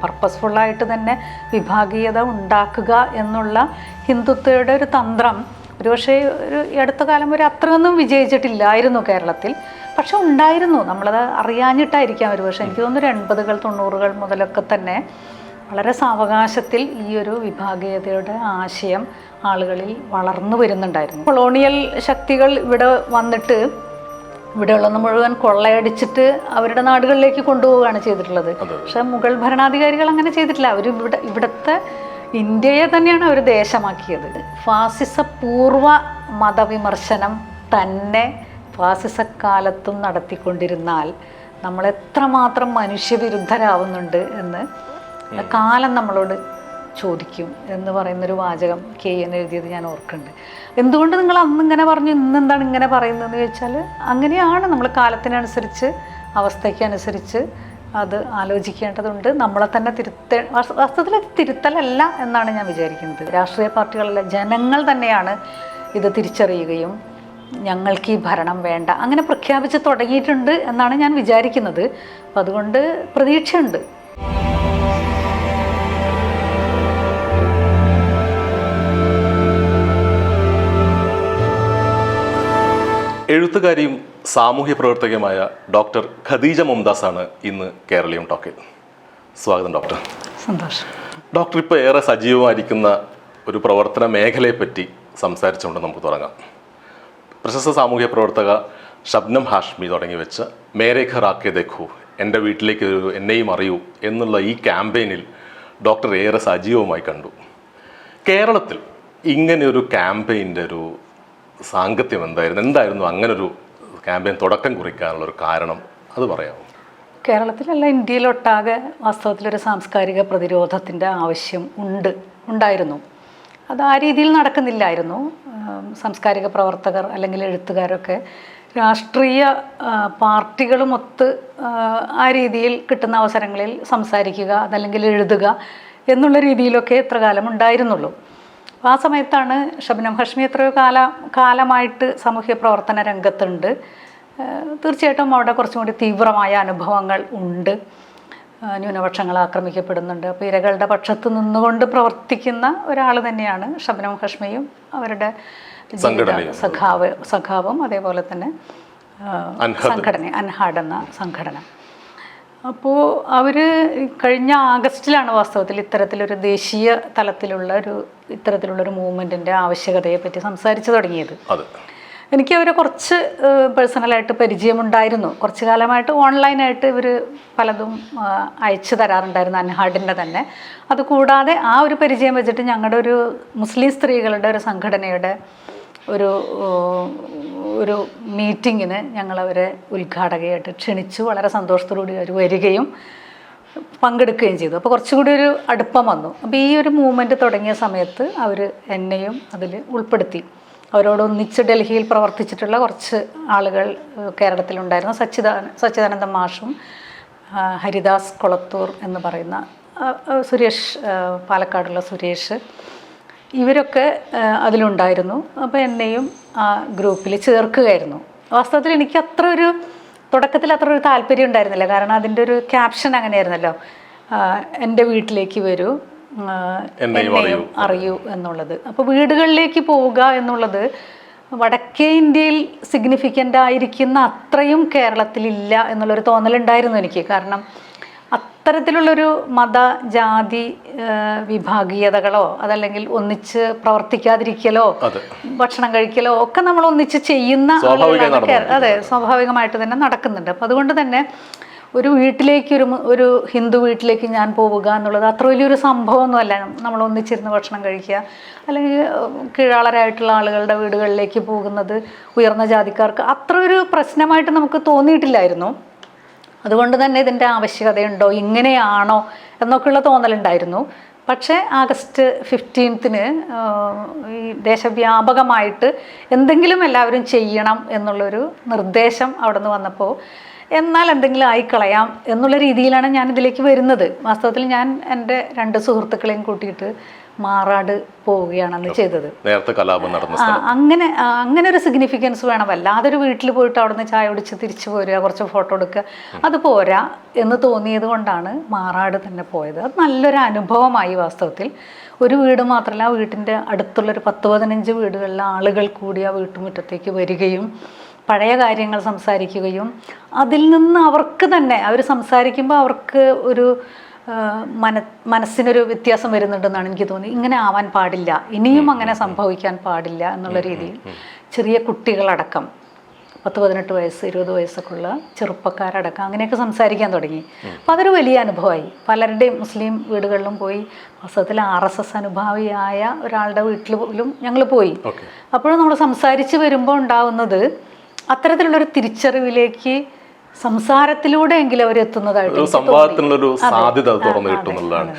പർപ്പസ്ഫുള്ളായിട്ട് തന്നെ വിഭാഗീയത ഉണ്ടാക്കുക എന്നുള്ള ഹിന്ദുത്വയുടെ ഒരു തന്ത്രം ഒരുപക്ഷെ ഈ അടുത്ത കാലം വരെ അത്രയൊന്നും വിജയിച്ചിട്ടില്ലായിരുന്നു കേരളത്തിൽ. പക്ഷെ ഉണ്ടായിരുന്നു, നമ്മളത് അറിയാഞ്ഞിട്ടായിരിക്കാം ഒരുപക്ഷെ. എനിക്ക് തോന്നുന്നു 80-കൾ 90-കൾ മുതലൊക്കെ തന്നെ വളരെ സാവകാശത്തിൽ ഈ ഒരു വിഭാഗീയതയുടെ ആശയം ആളുകളിൽ വളർന്നു വരുന്നുണ്ടായിരുന്നു. കൊളോണിയൽ ശക്തികൾ ഇവിടെ വന്നിട്ട് ഇവിടെയുള്ളത് മുഴുവൻ കൊള്ളയടിച്ചിട്ട് അവരുടെ നാടുകളിലേക്ക് കൊണ്ടുപോവുകയാണ് ചെയ്തിട്ടുള്ളത്. പക്ഷെ മുഗൾ ഭരണാധികാരികൾ അങ്ങനെ ചെയ്തിട്ടില്ല. അവർ ഇവിടുത്തെ ഇന്ത്യയെ തന്നെയാണ് അവർ ദേശമാക്കിയത്. ഫാസിസ പൂർവ മതവിമർശനം തന്നെ ഫാസിസക്കാലത്തും നടത്തിക്കൊണ്ടിരുന്നാൽ നമ്മൾ എത്രമാത്രം മനുഷ്യവിരുദ്ധരാവുന്നുണ്ട് എന്ന് കാലം നമ്മളോട് ചോദിക്കും എന്ന് പറയുന്നൊരു വാചകം KN എഴുതിയത് ഞാൻ ഓർക്കുന്നുണ്ട്. എന്തുകൊണ്ട് നിങ്ങൾ അന്നിങ്ങനെ പറഞ്ഞു ഇന്നെന്താണ് ഇങ്ങനെ പറയുന്നതെന്ന് ചോദിച്ചാൽ അങ്ങനെയാണ്. നമ്മൾ കാലത്തിനനുസരിച്ച് അവസ്ഥയ്ക്കനുസരിച്ച് അത് ആലോചിക്കേണ്ടതുണ്ട്. നമ്മളെ തന്നെ വാസ്തവത്തിൽ തിരുത്തലല്ല എന്നാണ് ഞാൻ വിചാരിക്കുന്നത്. രാഷ്ട്രീയ പാർട്ടികളല്ല, ജനങ്ങൾ തന്നെയാണ് ഇത് തിരിച്ചറിയുകയും ഞങ്ങൾക്ക് ഈ ഭരണം വേണ്ട അങ്ങനെ പ്രഖ്യാപിച്ച് തുടങ്ങിയിട്ടുണ്ട് എന്നാണ് ഞാൻ വിചാരിക്കുന്നത്. അപ്പം അതുകൊണ്ട് പ്രതീക്ഷയുണ്ട്. എഴുത്തുകാരിയും സാമൂഹ്യ പ്രവർത്തകയുമായ ഡോക്ടർ ഖദീജ മുംതാസാണ് ഇന്ന് കേരളീയം ടോക്കിൽ. സ്വാഗതം ഡോക്ടർ. സന്തോഷം. ഡോക്ടർ ഇപ്പോൾ ഏറെ സജീവമായിരിക്കുന്ന ഒരു പ്രവർത്തന മേഖലയെപ്പറ്റി സംസാരിച്ചുകൊണ്ട് നമുക്ക് തുടങ്ങാം. പ്രശസ്ത സാമൂഹ്യ പ്രവർത്തക ഷബ്നം ഹാഷ്മി തുടങ്ങി വെച്ച മേരെ ഘർ ആക്കെ ദേഖൂ, എൻ്റെ വീട്ടിലേക്ക് എന്നെയും അറിയൂ എന്നുള്ള ഈ ക്യാമ്പയിനിൽ ഡോക്ടർ ഏറെ സജീവമായി കണ്ടു. കേരളത്തിൽ ഇങ്ങനെയൊരു ക്യാമ്പയിൻ്റെ ഒരു സാങ്കത്യം എന്തായിരുന്നു അങ്ങനൊരു ക്യാമ്പയിൻ തുടക്കം കുറിക്കാനുള്ളൊരു കാരണം, അത് പറയാമോ? കേരളത്തിലല്ല, ഇന്ത്യയിലൊട്ടാകെ വാസ്തവത്തിലൊരു സാംസ്കാരിക പ്രതിരോധത്തിൻ്റെ ആവശ്യം ഉണ്ടായിരുന്നു. അത് ആ രീതിയിൽ നടക്കുന്നില്ലായിരുന്നു. സാംസ്കാരിക പ്രവർത്തകർ അല്ലെങ്കിൽ എഴുത്തുകാരൊക്കെ രാഷ്ട്രീയ പാർട്ടികളുമൊത്ത് ആ രീതിയിൽ കിട്ടുന്ന അവസരങ്ങളിൽ സംസാരിക്കുക അതല്ലെങ്കിൽ എഴുതുക എന്നുള്ള രീതിയിലൊക്കെ എത്ര കാലം ഉണ്ടായിരുന്നുള്ളൂ. ആ സമയത്താണ് ഷബ്നം ഹാഷ്മി എത്രയോ കാലമായിട്ട് സാമൂഹ്യ പ്രവർത്തന രംഗത്തുണ്ട്. തീർച്ചയായിട്ടും അവിടെ കുറച്ചും കൂടി തീവ്രമായ അനുഭവങ്ങൾ ഉണ്ട്. ന്യൂനപക്ഷങ്ങൾ ആക്രമിക്കപ്പെടുന്നുണ്ട്. അപ്പോൾ ഇരകളുടെ പക്ഷത്ത് നിന്നുകൊണ്ട് പ്രവർത്തിക്കുന്ന ഒരാൾ തന്നെയാണ് ഷബ്നം ഹാഷ്മിയും അവരുടെ സഖാവും അതേപോലെ തന്നെ സംഘടന അൻഹാഡ് എന്ന സംഘടന. അപ്പോൾ അവർ കഴിഞ്ഞ ആഗസ്റ്റിലാണ് വാസ്തവത്തിൽ ഇത്തരത്തിലൊരു ദേശീയ തലത്തിലുള്ളൊരു മൂവ്മെൻറ്റിൻ്റെ ആവശ്യകതയെപ്പറ്റി സംസാരിച്ചു തുടങ്ങിയത്. എനിക്ക് അവരെ കുറച്ച് പേഴ്സണലായിട്ട് പരിചയമുണ്ടായിരുന്നു. കുറച്ച് കാലമായിട്ട് ഓൺലൈനായിട്ട് ഇവർ പലതും അയച്ചു തരാറുണ്ടായിരുന്നു, അൻഹാഡിൻ്റെ തന്നെ. അതുകൂടാതെ ആ ഒരു പരിചയം വെച്ചിട്ട് ഞങ്ങളുടെ ഒരു മുസ്ലിം സ്ത്രീകളുടെ ഒരു സംഘടനയുടെ ഒരു മീറ്റിങ്ങിന് ഞങ്ങളവരെ ഉദ്ഘാടകയായിട്ട് ക്ഷണിച്ചു. വളരെ സന്തോഷത്തോടുകൂടി അവർ വരികയും പങ്കെടുക്കുകയും ചെയ്തു. അപ്പോൾ കുറച്ചുകൂടി ഒരു അടുപ്പം വന്നു. അപ്പോൾ ഈ ഒരു മൂവ്മെൻറ്റ് തുടങ്ങിയ സമയത്ത് അവർ എന്നെയും അതിൽ ഉൾപ്പെടുത്തി. അവരോടൊന്നിച്ച് ഡൽഹിയിൽ പ്രവർത്തിച്ചിട്ടുള്ള കുറച്ച് ആളുകൾ കേരളത്തിലുണ്ടായിരുന്നു. സച്ചിദാനന്ദ മാഷും ഹരിദാസ് കൊളത്തൂർ എന്ന് പറയുന്ന സുരേഷ്, പാലക്കാടുള്ള സുരേഷ്, ഇവരൊക്കെ അതിലുണ്ടായിരുന്നു. അപ്പോൾ എന്നെയും ആ ഗ്രൂപ്പിൽ ചേർക്കുകയായിരുന്നു. വാസ്തവത്തിൽ എനിക്ക് തുടക്കത്തിൽ അത്ര ഒരു താല്പര്യം ഉണ്ടായിരുന്നില്ല. കാരണം അതിൻ്റെ ഒരു ക്യാപ്ഷൻ അങ്ങനെയായിരുന്നല്ലോ, എൻ്റെ വീട്ടിലേക്ക് വരൂ എന്നെയും അറിയൂ എന്നുള്ളത്. അപ്പോൾ വീടുകളിലേക്ക് പോവുക എന്നുള്ളത് വടക്കേ ഇന്ത്യയിൽ സിഗ്നിഫിക്കൻ്റ് ആയിരിക്കുന്ന അത്രയും കേരളത്തിലില്ല എന്നുള്ളൊരു തോന്നലുണ്ടായിരുന്നു എനിക്ക്. കാരണം അത്തരത്തിലുള്ളൊരു മത ജാതി വിഭാഗീയതകളോ അതല്ലെങ്കിൽ ഒന്നിച്ച് പ്രവർത്തിക്കാതിരിക്കലോ ഭക്ഷണം കഴിക്കലോ ഒക്കെ നമ്മൾ ഒന്നിച്ച് ചെയ്യുന്ന അതെ, സ്വാഭാവികമായിട്ട് തന്നെ നടക്കുന്നുണ്ട്. അപ്പം അതുകൊണ്ട് തന്നെ ഒരു വീട്ടിലേക്ക് ഒരു ഹിന്ദു വീട്ടിലേക്ക് ഞാൻ പോവുക എന്നുള്ളത് അത്ര വലിയൊരു സംഭവമൊന്നുമല്ല. നമ്മൾ ഒന്നിച്ചിരുന്ന് ഭക്ഷണം കഴിക്കുക അല്ലെങ്കിൽ കീഴാളരായിട്ടുള്ള ആളുകളുടെ വീടുകളിലേക്ക് പോകുന്നത് ഉയർന്ന ജാതിക്കാർക്ക് അത്ര ഒരു പ്രശ്നമായിട്ട് നമുക്ക് തോന്നിയിട്ടില്ലായിരുന്നു. അതുകൊണ്ട് തന്നെ ഇതിൻ്റെ ആവശ്യകതയുണ്ടോ, ഇങ്ങനെയാണോ എന്നൊക്കെയുള്ള തോന്നലുണ്ടായിരുന്നു. പക്ഷേ ആഗസ്റ്റ് 15-ന് ഈ ദേശവ്യാപകമായിട്ട് എന്തെങ്കിലും എല്ലാവരും ചെയ്യണം എന്നുള്ളൊരു നിർദ്ദേശം അവിടെ നിന്ന് വന്നപ്പോൾ എന്നാൽ എന്തെങ്കിലും ആയിക്കളയാം എന്നുള്ള രീതിയിലാണ് ഞാൻ ഇതിലേക്ക് വരുന്നത്. വാസ്തവത്തിൽ ഞാൻ എൻ്റെ 2 സുഹൃത്തുക്കളെയും കൂട്ടിയിട്ട് മാറാട് പോവുകയാണ് അന്ന് ചെയ്തത്. നേരത്തെ കലാപം നടന്ന അങ്ങനെ ഒരു സിഗ്നിഫിക്കൻസ് വേണം. വല്ലാതൊരു വീട്ടിൽ പോയിട്ട് അവിടുന്ന് ചായ കുടിച്ച് തിരിച്ചു പോരുക, കുറച്ച് ഫോട്ടോ എടുക്കുക, അത് പോരാ എന്ന് തോന്നിയത് കൊണ്ടാണ് മാറാട് തന്നെ പോയത്. അത് നല്ലൊരു അനുഭവമായി. വാസ്തവത്തിൽ ഒരു വീട് മാത്രമല്ല, ആ വീട്ടിൻ്റെ അടുത്തുള്ളൊരു 10-15 വീടുകളിലെ ആളുകൾ കൂടി ആ വീട്ടുമുറ്റത്തേക്ക് വരികയും പഴയ കാര്യങ്ങൾ സംസാരിക്കുകയും അതിൽ നിന്ന് അവർക്ക് തന്നെ അവർ സംസാരിക്കുമ്പോൾ അവർക്ക് ഒരു മനസ്സിനൊരു വ്യത്യാസം വരുന്നുണ്ടെന്നാണ് എനിക്ക് തോന്നി. ഇങ്ങനെ ആവാൻ പാടില്ല, ഇനിയും അങ്ങനെ സംഭവിക്കാൻ പാടില്ല എന്നുള്ള രീതിയിൽ ചെറിയ കുട്ടികളടക്കം 10-18 വയസ്സ് 20 വയസ്സൊക്കെ ഉള്ള ചെറുപ്പക്കാരടക്കം അങ്ങനെയൊക്കെ സംസാരിക്കാൻ തുടങ്ങി. അപ്പോൾ അതൊരു വലിയ അനുഭവമായി. പലരുടെയും മുസ്ലിം വീടുകളിലും പോയി, വാസ്തവത്തിൽ RSS അനുഭാവിയായ ഒരാളുടെ വീട്ടിൽ പോലും ഞങ്ങൾ പോയി. അപ്പോഴും നമ്മൾ സംസാരിച്ച് വരുമ്പോൾ ഉണ്ടാവുന്നത് അത്തരത്തിലുള്ളൊരു തിരിച്ചറിവിലേക്ക് സംസാരത്തിലൂടെ എങ്കിലും അവർ എത്തുന്നതായിട്ട് സംവാദത്തിനുള്ളൊരു സാധ്യത തുറന്നു കിട്ടുന്നുള്ളതാണ്.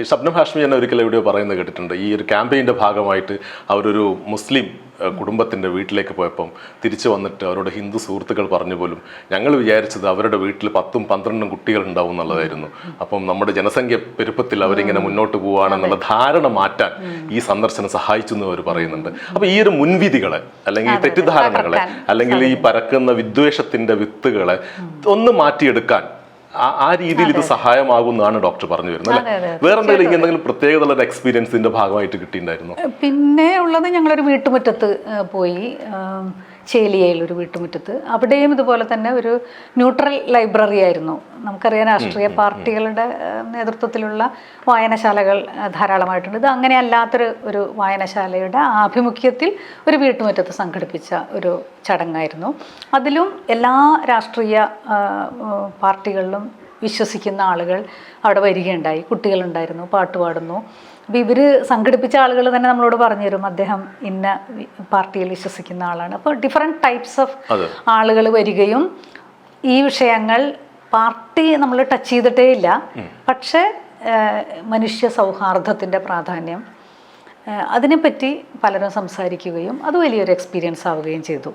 ഈ ഷബ്നം ഹാഷ്മി എന്നെ ഒരിക്കലും എവിടെയോ പറയുന്നത് കേട്ടിട്ടുണ്ട്. ഈ ഒരു ക്യാമ്പയിൻ്റെ ഭാഗമായിട്ട് അവരൊരു മുസ്ലിം കുടുംബത്തിൻ്റെ വീട്ടിലേക്ക് പോയപ്പം തിരിച്ചു വന്നിട്ട് അവരോട് ഹിന്ദു സുഹൃത്തുക്കൾ പറഞ്ഞു പോലും ഞങ്ങൾ വിചാരിച്ചത് അവരുടെ വീട്ടിൽ 10-12 കുട്ടികൾ ഉണ്ടാവും എന്നുള്ളതായിരുന്നു. അപ്പം നമ്മുടെ ജനസംഖ്യ പെരുപ്പത്തിൽ അവരിങ്ങനെ മുന്നോട്ട് പോവുകയാണെന്നുള്ള ധാരണ മാറ്റാൻ ഈ സന്ദർശനം സഹായിച്ചു എന്ന് അവർ പറയുന്നുണ്ട്. അപ്പോൾ ഈ ഒരു മുൻവിധികളെ അല്ലെങ്കിൽ ഈ തെറ്റിദ്ധാരണകളെ അല്ലെങ്കിൽ ഈ പരക്കുന്ന വിദ്വേഷത്തിൻ്റെ വിത്തുകളെ ഒന്ന് മാറ്റിയെടുക്കാൻ ആ രീതിയിൽ ഇത് സഹായമാകുന്നതാണ് ഡോക്ടർ പറഞ്ഞു വരുന്നത് അല്ലേ? വേറെ എന്തെങ്കിലും പ്രത്യേകതയുള്ള എക്സ്പീരിയൻസിന്റെ ഭാഗമായിട്ട് കിട്ടിയിട്ടുണ്ടായിരുന്നു? പിന്നെ ഉള്ളത്, ഞങ്ങളൊരു വീട്ടുമുറ്റത്ത് പോയി, ചേലിയയിൽ ഒരു വീട്ടുമുറ്റത്ത്. അവിടെയും ഇതുപോലെ തന്നെ ഒരു ന്യൂട്രൽ ലൈബ്രറി ആയിരുന്നു. നമുക്കറിയാം രാഷ്ട്രീയ പാർട്ടികളുടെ നേതൃത്വത്തിലുള്ള വായനശാലകൾ ധാരാളമായിട്ടുണ്ട്. ഇത് അങ്ങനെ അല്ലാത്തൊരു വായനശാലയുടെ ആഭിമുഖ്യത്തിൽ ഒരു വീട്ടുമുറ്റത്ത് സംഘടിപ്പിച്ച ഒരു ചടങ്ങായിരുന്നു. അതിലും എല്ലാ രാഷ്ട്രീയ പാർട്ടികളിലും വിശ്വസിക്കുന്ന ആളുകൾ അവിടെ വരികയുണ്ടായി. കുട്ടികളുണ്ടായിരുന്നു, പാട്ട് പാടുന്നു. അപ്പോൾ ഇവർ സംഘടിപ്പിച്ച ആളുകൾ തന്നെ നമ്മളോട് പറഞ്ഞു തരും അദ്ദേഹം ഇന്ന പാർട്ടിയിൽ വിശ്വസിക്കുന്ന ആളാണ്. അപ്പോൾ ഡിഫറെൻറ്റ് ടൈപ്സ് ഓഫ് ആളുകൾ വരികയും ഈ വിഷയങ്ങൾ പാർട്ടി നമ്മൾ ടച്ച് ചെയ്തിട്ടേ ഇല്ല, പക്ഷേ മനുഷ്യ സൗഹാർദ്ദത്തിൻ്റെ പ്രാധാന്യം അതിനെപ്പറ്റി പലരും സംസാരിക്കുകയും അത് വലിയൊരു എക്സ്പീരിയൻസ് ആവുകയും ചെയ്തു.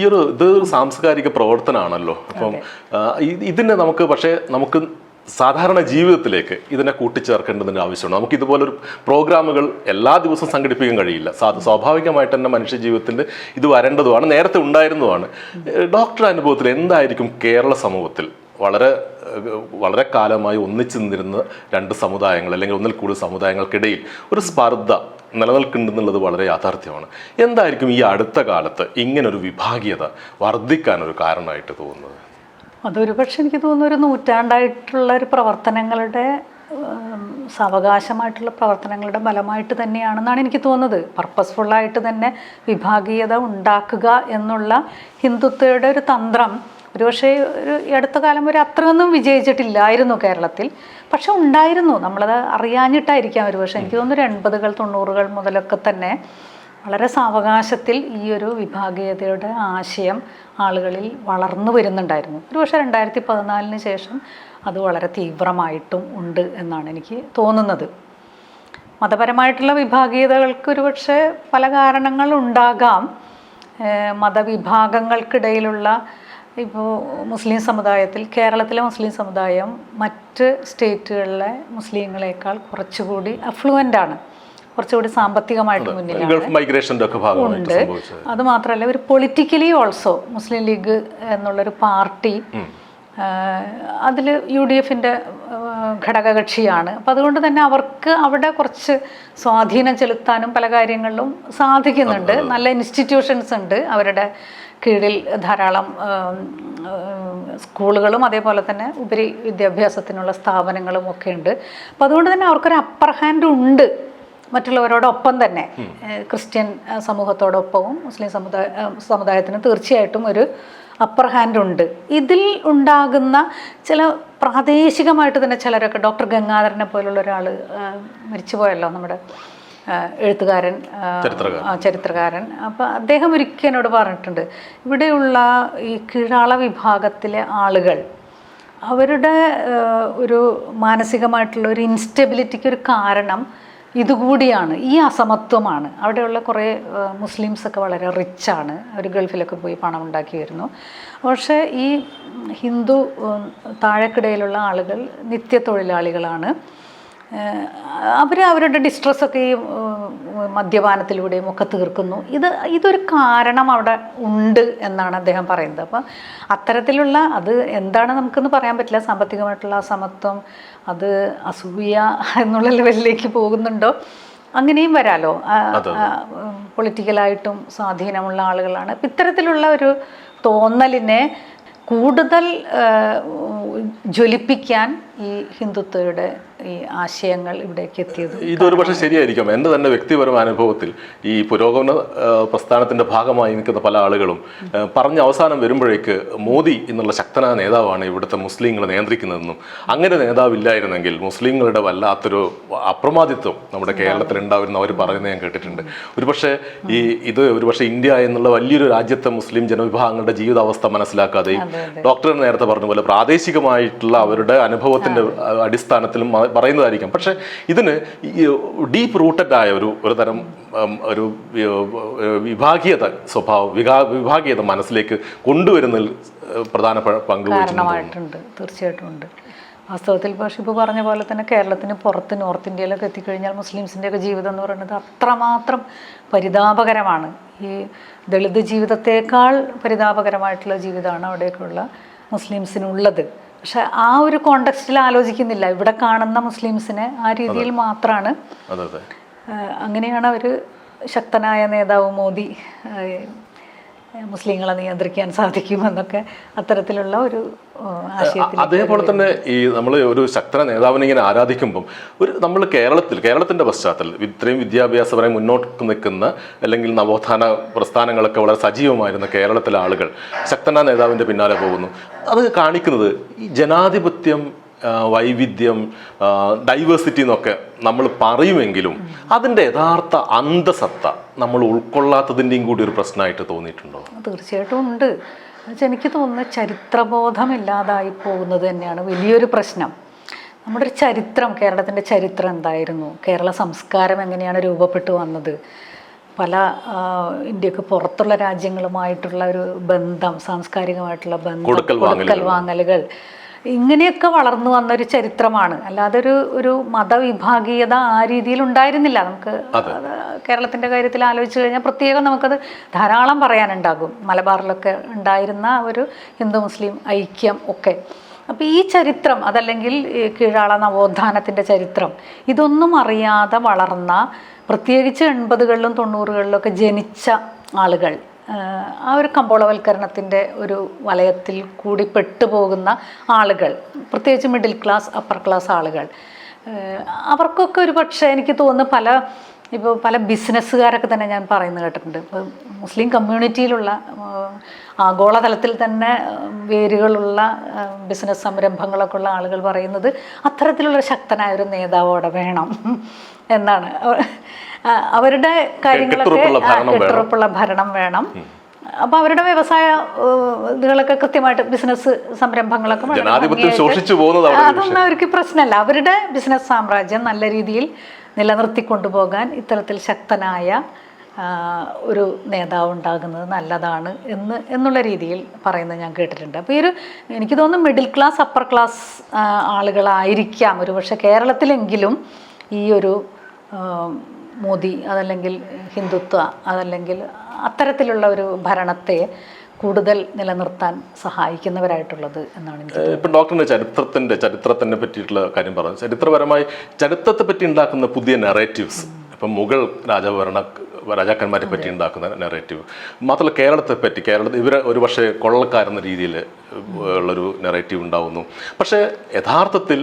ഇതൊരു സാംസ്കാരിക പ്രവർത്തനമാണല്ലോ. അപ്പം ഇതിനെ നമുക്ക് സാധാരണ ജീവിതത്തിലേക്ക് ഇതിനെ കൂട്ടിച്ചേർക്കേണ്ടതിൻ്റെ ആവശ്യമുണ്ട്. നമുക്ക് ഇതുപോലൊരു പ്രോഗ്രാമുകൾ എല്ലാ ദിവസവും സംഘടിപ്പിക്കാൻ കഴിയില്ല. സ്വാഭാവികമായിട്ട് തന്നെ മനുഷ്യ ജീവിതത്തിൽ ഇത് വരേണ്ടതുമാണ്, നേരത്തെ ഉണ്ടായിരുന്നതുമാണ്. ഡോക്ടർ അനുഭവത്തിൽ എന്തായിരിക്കും കേരള സമൂഹത്തിൽ വളരെ കാലമായി ഒന്നിച്ചു നിന്നിരുന്ന 2 സമുദായങ്ങൾ അല്ലെങ്കിൽ ഒന്നിൽ കൂടുതൽ സമുദായങ്ങൾക്കിടയിൽ ഒരു സ്പർദ്ധ നിലനിൽക്കുന്നുണ്ടെന്നുള്ളത് വളരെ യാഥാർത്ഥ്യമാണ്. എന്തായിരിക്കും ഈ അടുത്ത കാലത്ത് ഇങ്ങനൊരു വിഭാഗീയത വർദ്ധിക്കാനൊരു കാരണമായിട്ട് തോന്നുന്നത്? അതൊരു പക്ഷെ എനിക്ക് തോന്നുന്നു ഒരു നൂറ്റാണ്ടായിട്ടുള്ള ഒരു പ്രവർത്തനങ്ങളുടെ സാവകാശമായിട്ടുള്ള പ്രവർത്തനങ്ങളുടെ ഫലമായിട്ട് തന്നെയാണെന്നാണ് എനിക്ക് തോന്നുന്നത്. പർപ്പസ്ഫുള്ളായിട്ട് തന്നെ വിഭാഗീയത ഉണ്ടാക്കുക എന്നുള്ള ഹിന്ദുത്വയുടെ ഒരു തന്ത്രം ഒരുപക്ഷെ ഈ അടുത്ത കാലം വരെ അത്രയൊന്നും വിജയിച്ചിട്ടില്ലായിരുന്നു കേരളത്തിൽ. പക്ഷെ ഉണ്ടായിരുന്നു, നമ്മളത് അറിയാഞ്ഞിട്ടായിരിക്കാം ഒരുപക്ഷെ. എനിക്ക് തോന്നുന്നു 80-കൾ 90-കൾ മുതലൊക്കെ തന്നെ വളരെ സാവകാശത്തിൽ ഈ ഒരു വിഭാഗീയതയുടെ ആശയം ആളുകളിൽ വളർന്നു വരുന്നുണ്ടായിരുന്നു. ഒരുപക്ഷെ 2014 ശേഷം അത് വളരെ തീവ്രമായിട്ടും ഉണ്ട് എന്നാണ് എനിക്ക് തോന്നുന്നത്. മതപരമായിട്ടുള്ള വിഭാഗീയതകൾക്ക് ഒരുപക്ഷെ പല കാരണങ്ങളുണ്ടാകാം. മതവിഭാഗങ്ങൾക്കിടയിലുള്ള ഇപ്പോൾ മുസ്ലിം സമുദായത്തിൽ, കേരളത്തിലെ മുസ്ലിം സമുദായം മറ്റ് സ്റ്റേറ്റുകളിലെ മുസ്ലിങ്ങളെക്കാൾ കുറച്ചുകൂടി അഫ്ലുവൻ്റ് ആണ്, കുറച്ചുകൂടി സാമ്പത്തികമായിട്ട് മുന്നിലാണ് ഉണ്ട്. അതുമാത്രമല്ല ഒരു പൊളിറ്റിക്കലി ഓൾസോ മുസ്ലിം ലീഗ് എന്നുള്ളൊരു പാർട്ടി അതിൽ UDFൻ്റെ ഘടകകക്ഷിയാണ്. അപ്പം അതുകൊണ്ട് തന്നെ അവർക്ക് അവിടെ കുറച്ച് സ്വാധീനം ചെലുത്താനും പല കാര്യങ്ങളിലും സാധിക്കുന്നുണ്ട്. നല്ല ഇൻസ്റ്റിറ്റ്യൂഷൻസ് ഉണ്ട് അവരുടെ കീഴിൽ, ധാരാളം സ്കൂളുകളും അതേപോലെ തന്നെ ഉപരി വിദ്യാഭ്യാസത്തിനുള്ള സ്ഥാപനങ്ങളും ഒക്കെ ഉണ്ട്. അപ്പോൾ അതുകൊണ്ട് തന്നെ അവർക്കൊരു അപ്പർ ഹാൻഡ് ഉണ്ട് മറ്റുള്ളവരോടൊപ്പം തന്നെ. ക്രിസ്ത്യൻ സമൂഹത്തോടൊപ്പവും മുസ്ലിം സമുദായത്തിന് തീർച്ചയായിട്ടും ഒരു അപ്പർ ഹാൻഡ് ഉണ്ട്. ഇതിൽ ഉണ്ടാകുന്ന ചില പ്രാദേശികമായിട്ട് തന്നെ ചിലരൊക്കെ, ഡോക്ടർ ഗംഗാധരനെ പോലുള്ള ഒരാൾ മരിച്ചുപോയല്ലോ, നമ്മുടെ എഴുത്തുകാരൻ, ചരിത്രകാരൻ. അപ്പോൾ അദ്ദേഹം ഒരിക്കൽ എന്നോട് പറഞ്ഞിട്ടുണ്ട്, ഇവിടെയുള്ള ഈ കീഴാള വിഭാഗത്തിലെ ആളുകൾ അവരുടെ ഒരു മാനസികമായിട്ടുള്ള ഒരു ഇൻസ്റ്റെബിലിറ്റിക്ക് ഒരു കാരണം ഇതുകൂടിയാണ്, ഈ അസമത്വമാണ്. അവിടെയുള്ള കുറേ മുസ്ലിംസൊക്കെ വളരെ റിച്ചാണ്, അവർ ഗൾഫിലൊക്കെ പോയി പണം ഉണ്ടാക്കി വരുന്നു. പക്ഷേ ഈ ഹിന്ദു താഴെക്കിടയിലുള്ള ആളുകൾ നിത്യത്തൊഴിലാളികളാണ്. അവരുടെ ഡിസ്ട്രെസ്സൊക്കെ ഈ മദ്യപാനത്തിലൂടെയും ഒക്കെ തീർക്കുന്നു. ഇതൊരു കാരണം അവിടെ ഉണ്ട് എന്നാണ് അദ്ദേഹം പറയുന്നത്. അപ്പം അത്തരത്തിലുള്ള അത് എന്താണ് നമുക്കെന്ന് പറയാൻ പറ്റില്ല. സാമ്പത്തികമായിട്ടുള്ള അസമത്വം, അത് അസൂയ എന്നുള്ള ലെവലിലേക്ക് പോകുന്നുണ്ടോ, അങ്ങനെയും വരാലോ. പൊളിറ്റിക്കലായിട്ടും സ്വാധീനമുള്ള ആളുകളാണ്. അപ്പം ഇത്തരത്തിലുള്ള ഒരു തോന്നലിനെ കൂടുതൽ ജ്വലിപ്പിക്കാൻ ഈ ഹിന്ദുത്വയുടെ ഈ ആശയങ്ങൾ ഇവിടേക്ക് എത്തിയത്. ഇതൊരു പക്ഷേ ശരിയായിരിക്കും. എൻ്റെ തന്നെ വ്യക്തിപരമായ അനുഭവത്തിൽ ഈ പുരോഗമന പ്രസ്ഥാനത്തിൻ്റെ ഭാഗമായി നിൽക്കുന്ന പല ആളുകളും പറഞ്ഞ അവസാനം വരുമ്പോഴേക്ക് മോദി എന്നുള്ള ശക്തനായ നേതാവാണ് ഇവിടുത്തെ മുസ്ലിങ്ങളെ നിയന്ത്രിക്കുന്നതെന്നും അങ്ങനെ നേതാവില്ലായിരുന്നെങ്കിൽ മുസ്ലിങ്ങളുടെ വല്ലാത്തൊരു അപ്രമാദിത്വം നമ്മുടെ കേരളത്തിൽ ഉണ്ടാവുമെന്ന് അവർ പറയുന്നത് ഞാൻ കേട്ടിട്ടുണ്ട്. ഒരുപക്ഷെ ഒരുപക്ഷെ ഇന്ത്യ എന്നുള്ള വലിയൊരു രാജ്യത്തെ മുസ്ലിം ജനവിഭാഗങ്ങളുടെ ജീവിതാവസ്ഥ മനസ്സിലാക്കാതെയും ഡോക്ടർ നേരത്തെ പറഞ്ഞ പോലെ പ്രാദേശികമായിട്ടുള്ള അവരുടെ അനുഭവത്തിന്റെ അടിസ്ഥാനത്തിലും പറയുന്നതായിരിക്കാം. പക്ഷെ ഇതിന് ഡീപ്പ് റൂട്ടഡ് ആയ ഒരു തരം ഒരു വിഭാഗീയത സ്വഭാവം, വിഭാഗീയത മനസ്സിലേക്ക് കൊണ്ടുവരുന്നതിൽ പ്രധാന പങ്ക് കാരണമായിട്ടുണ്ട്. തീർച്ചയായിട്ടും ഉണ്ട്. വാസ്തവത്തിൽ പക്ഷേ ഇപ്പോൾ പറഞ്ഞ പോലെ തന്നെ കേരളത്തിന് പുറത്ത് നോർത്ത് ഇന്ത്യയിലൊക്കെ എത്തിക്കഴിഞ്ഞാൽ മുസ്ലിംസിൻ്റെയൊക്കെ ജീവിതം എന്ന് പറയുന്നത് അത്രമാത്രം പരിതാപകരമാണ്. ഈ ദളിത് ജീവിതത്തേക്കാൾ പരിതാപകരമായിട്ടുള്ള ജീവിതമാണ് അവിടേക്കുള്ള മുസ്ലിംസിനുള്ളത്. പക്ഷെ ആ ഒരു കോണ്ടെക്സ്റ്റിൽ ആലോചിക്കുന്നില്ല. ഇവിടെ കാണുന്ന മുസ്ലിംസിനെ ആ രീതിയിൽ മാത്രമാണ്. അങ്ങനെയാണ് അവർ ശക്തനായ നേതാവ് മോദി മുസ്ലിങ്ങളെ നിയന്ത്രിക്കാൻ സാധിക്കുമെന്നൊക്കെ അത്തരത്തിലുള്ള ഒരു ആശയത്തിൽ. അതേപോലെ തന്നെ ഈ നമ്മൾ ഒരു ശക്തന നേതാവിനെ ഇങ്ങനെ ആരാധിക്കുമ്പം നമ്മൾ കേരളത്തിൻ്റെ പശ്ചാത്തലത്തിൽ ഇത്രയും വിദ്യാഭ്യാസപരമായി മുന്നോട്ട് നിൽക്കുന്ന അല്ലെങ്കിൽ നവോത്ഥാന പ്രസ്ഥാനങ്ങളൊക്കെ വളരെ സജീവമായിരുന്ന കേരളത്തിലെ ആളുകൾ ശക്തനായ നേതാവിൻ്റെ പിന്നാലെ പോകുന്നു. അത് കാണിക്കുന്നത് ഈ ജനാധിപത്യം, വൈവിധ്യം, ഡൈവേഴ്സിറ്റി എന്നൊക്കെ നമ്മൾ പറയുമെങ്കിലും അതിൻ്റെ യഥാർത്ഥ അന്തസത്ത നമ്മൾ ഉൾക്കൊള്ളാത്തതിൻ്റെയും കൂടി ഒരു പ്രശ്നമായിട്ട് തോന്നിയിട്ടുണ്ടോ? തീർച്ചയായിട്ടും ഉണ്ട്. എനിക്ക് തോന്നുന്നത് ചരിത്രബോധമില്ലാതായി പോകുന്നത് തന്നെയാണ് വലിയൊരു പ്രശ്നം. നമ്മുടെ ഒരു ചരിത്രം, കേരളത്തിൻ്റെ ചരിത്രം എന്തായിരുന്നു, കേരള സംസ്കാരം എങ്ങനെയാണ് രൂപപ്പെട്ടു വന്നത്, പല ഇന്ത്യക്ക് പുറത്തുള്ള രാജ്യങ്ങളുമായിട്ടുള്ള ഒരു ബന്ധം, സാംസ്കാരികമായിട്ടുള്ള ബന്ധം, കൊടുക്കൽ വാങ്ങലുകൾ, ഇങ്ങനെയൊക്കെ വളർന്നു വന്നൊരു ചരിത്രമാണ്. അല്ലാതെ ഒരു മതവിഭാഗീയത ആ രീതിയിൽ ഉണ്ടായിരുന്നില്ല. നമുക്ക് കേരളത്തിൻ്റെ കാര്യത്തിൽ ആലോചിച്ച് കഴിഞ്ഞാൽ പ്രത്യേകം നമുക്കത് ധാരാളം പറയാനുണ്ടാകും. മലബാറിലൊക്കെ ഉണ്ടായിരുന്ന ഒരു ഹിന്ദു മുസ്ലിം ഐക്യം ഒക്കെ. അപ്പോൾ ഈ ചരിത്രം, അതല്ലെങ്കിൽ കീഴാള നവോത്ഥാനത്തിൻ്റെ ചരിത്രം, ഇതൊന്നും അറിയാതെ വളർന്ന, പ്രത്യേകിച്ച് 80കളിലും 90കളിലൊക്കെ ജനിച്ച ആളുകൾ, ആ ഒരു കമ്പോളവൽക്കരണത്തിൻ്റെ ഒരു വലയത്തിൽ കൂടി പെട്ടുപോകുന്ന ആളുകൾ, പ്രത്യേകിച്ച് മിഡിൽ ക്ലാസ്, അപ്പർ ക്ലാസ് ആളുകൾ, അവർക്കൊക്കെ ഒരു പക്ഷേ എനിക്ക് തോന്നുന്നു പല ബിസിനസ്സുകാരൊക്കെ തന്നെ ഞാൻ പറയുന്നത് കേട്ടിട്ടുണ്ട്. ഇപ്പോൾ മുസ്ലിം കമ്മ്യൂണിറ്റിയിലുള്ള ആഗോളതലത്തിൽ തന്നെ വേരുകളുള്ള ബിസിനസ് സംരംഭങ്ങളൊക്കെ ഉള്ള ആളുകൾ പറയുന്നത് അത്തരത്തിലുള്ള ശക്തനായൊരു നേതാവ് അവിടെ വേണം എന്നാണ്. അവരുടെ കാര്യങ്ങളൊക്കെ കെട്ടുറപ്പുള്ള ഭരണം വേണം. അപ്പോൾ അവരുടെ വ്യവസായ ഇതുകളൊക്കെ കൃത്യമായിട്ട്, ബിസിനസ് സംരംഭങ്ങളൊക്കെ അതൊന്നും അവർക്ക് പ്രശ്നമല്ല. അവരുടെ ബിസിനസ് സാമ്രാജ്യം നല്ല രീതിയിൽ നിലനിർത്തിക്കൊണ്ടുപോകാൻ ഇത്തരത്തിൽ ശക്തനായ ഒരു നേതാവ് ഉണ്ടാകുന്നത് നല്ലതാണ് എന്നുള്ള രീതിയിൽ പറയുന്നത് ഞാൻ കേട്ടിട്ടുണ്ട്. അപ്പോൾ എനിക്ക് തോന്നുന്നു മിഡിൽ ക്ലാസ്, അപ്പർ ക്ലാസ് ആളുകളായിരിക്കാം ഒരു പക്ഷേ കേരളത്തിലെങ്കിലും ഈ ഒരു മോദി, അതല്ലെങ്കിൽ ഹിന്ദുത്വ, അതല്ലെങ്കിൽ അത്തരത്തിലുള്ള ഒരു ഭരണത്തെ കൂടുതൽ നിലനിർത്താൻ സഹായിക്കുന്നവരായിട്ടുള്ളത് എന്നാണ് എനിക്ക് തോന്നുന്നത്. ഇപ്പം ഡോക്ടറിൻ്റെ ചരിത്രത്തിനെ പറ്റിയിട്ടുള്ള കാര്യം പറഞ്ഞു. ചരിത്രപരമായി ചരിത്രത്തെ പറ്റി ഉണ്ടാക്കുന്ന പുതിയ നെറേറ്റീവ്സ്, ഇപ്പം മുഗൾ രാജാക്കന്മാരെ പറ്റി ഉണ്ടാക്കുന്ന നെറേറ്റീവ്, മാത്രമല്ല കേരളത്തിൽ ഇവരെ ഒരു പക്ഷേ കൊള്ളക്കാരെന്ന രീതിയിൽ ഉള്ളൊരു നെറേറ്റീവ് ഉണ്ടാവുന്നു. പക്ഷേ യഥാർത്ഥത്തിൽ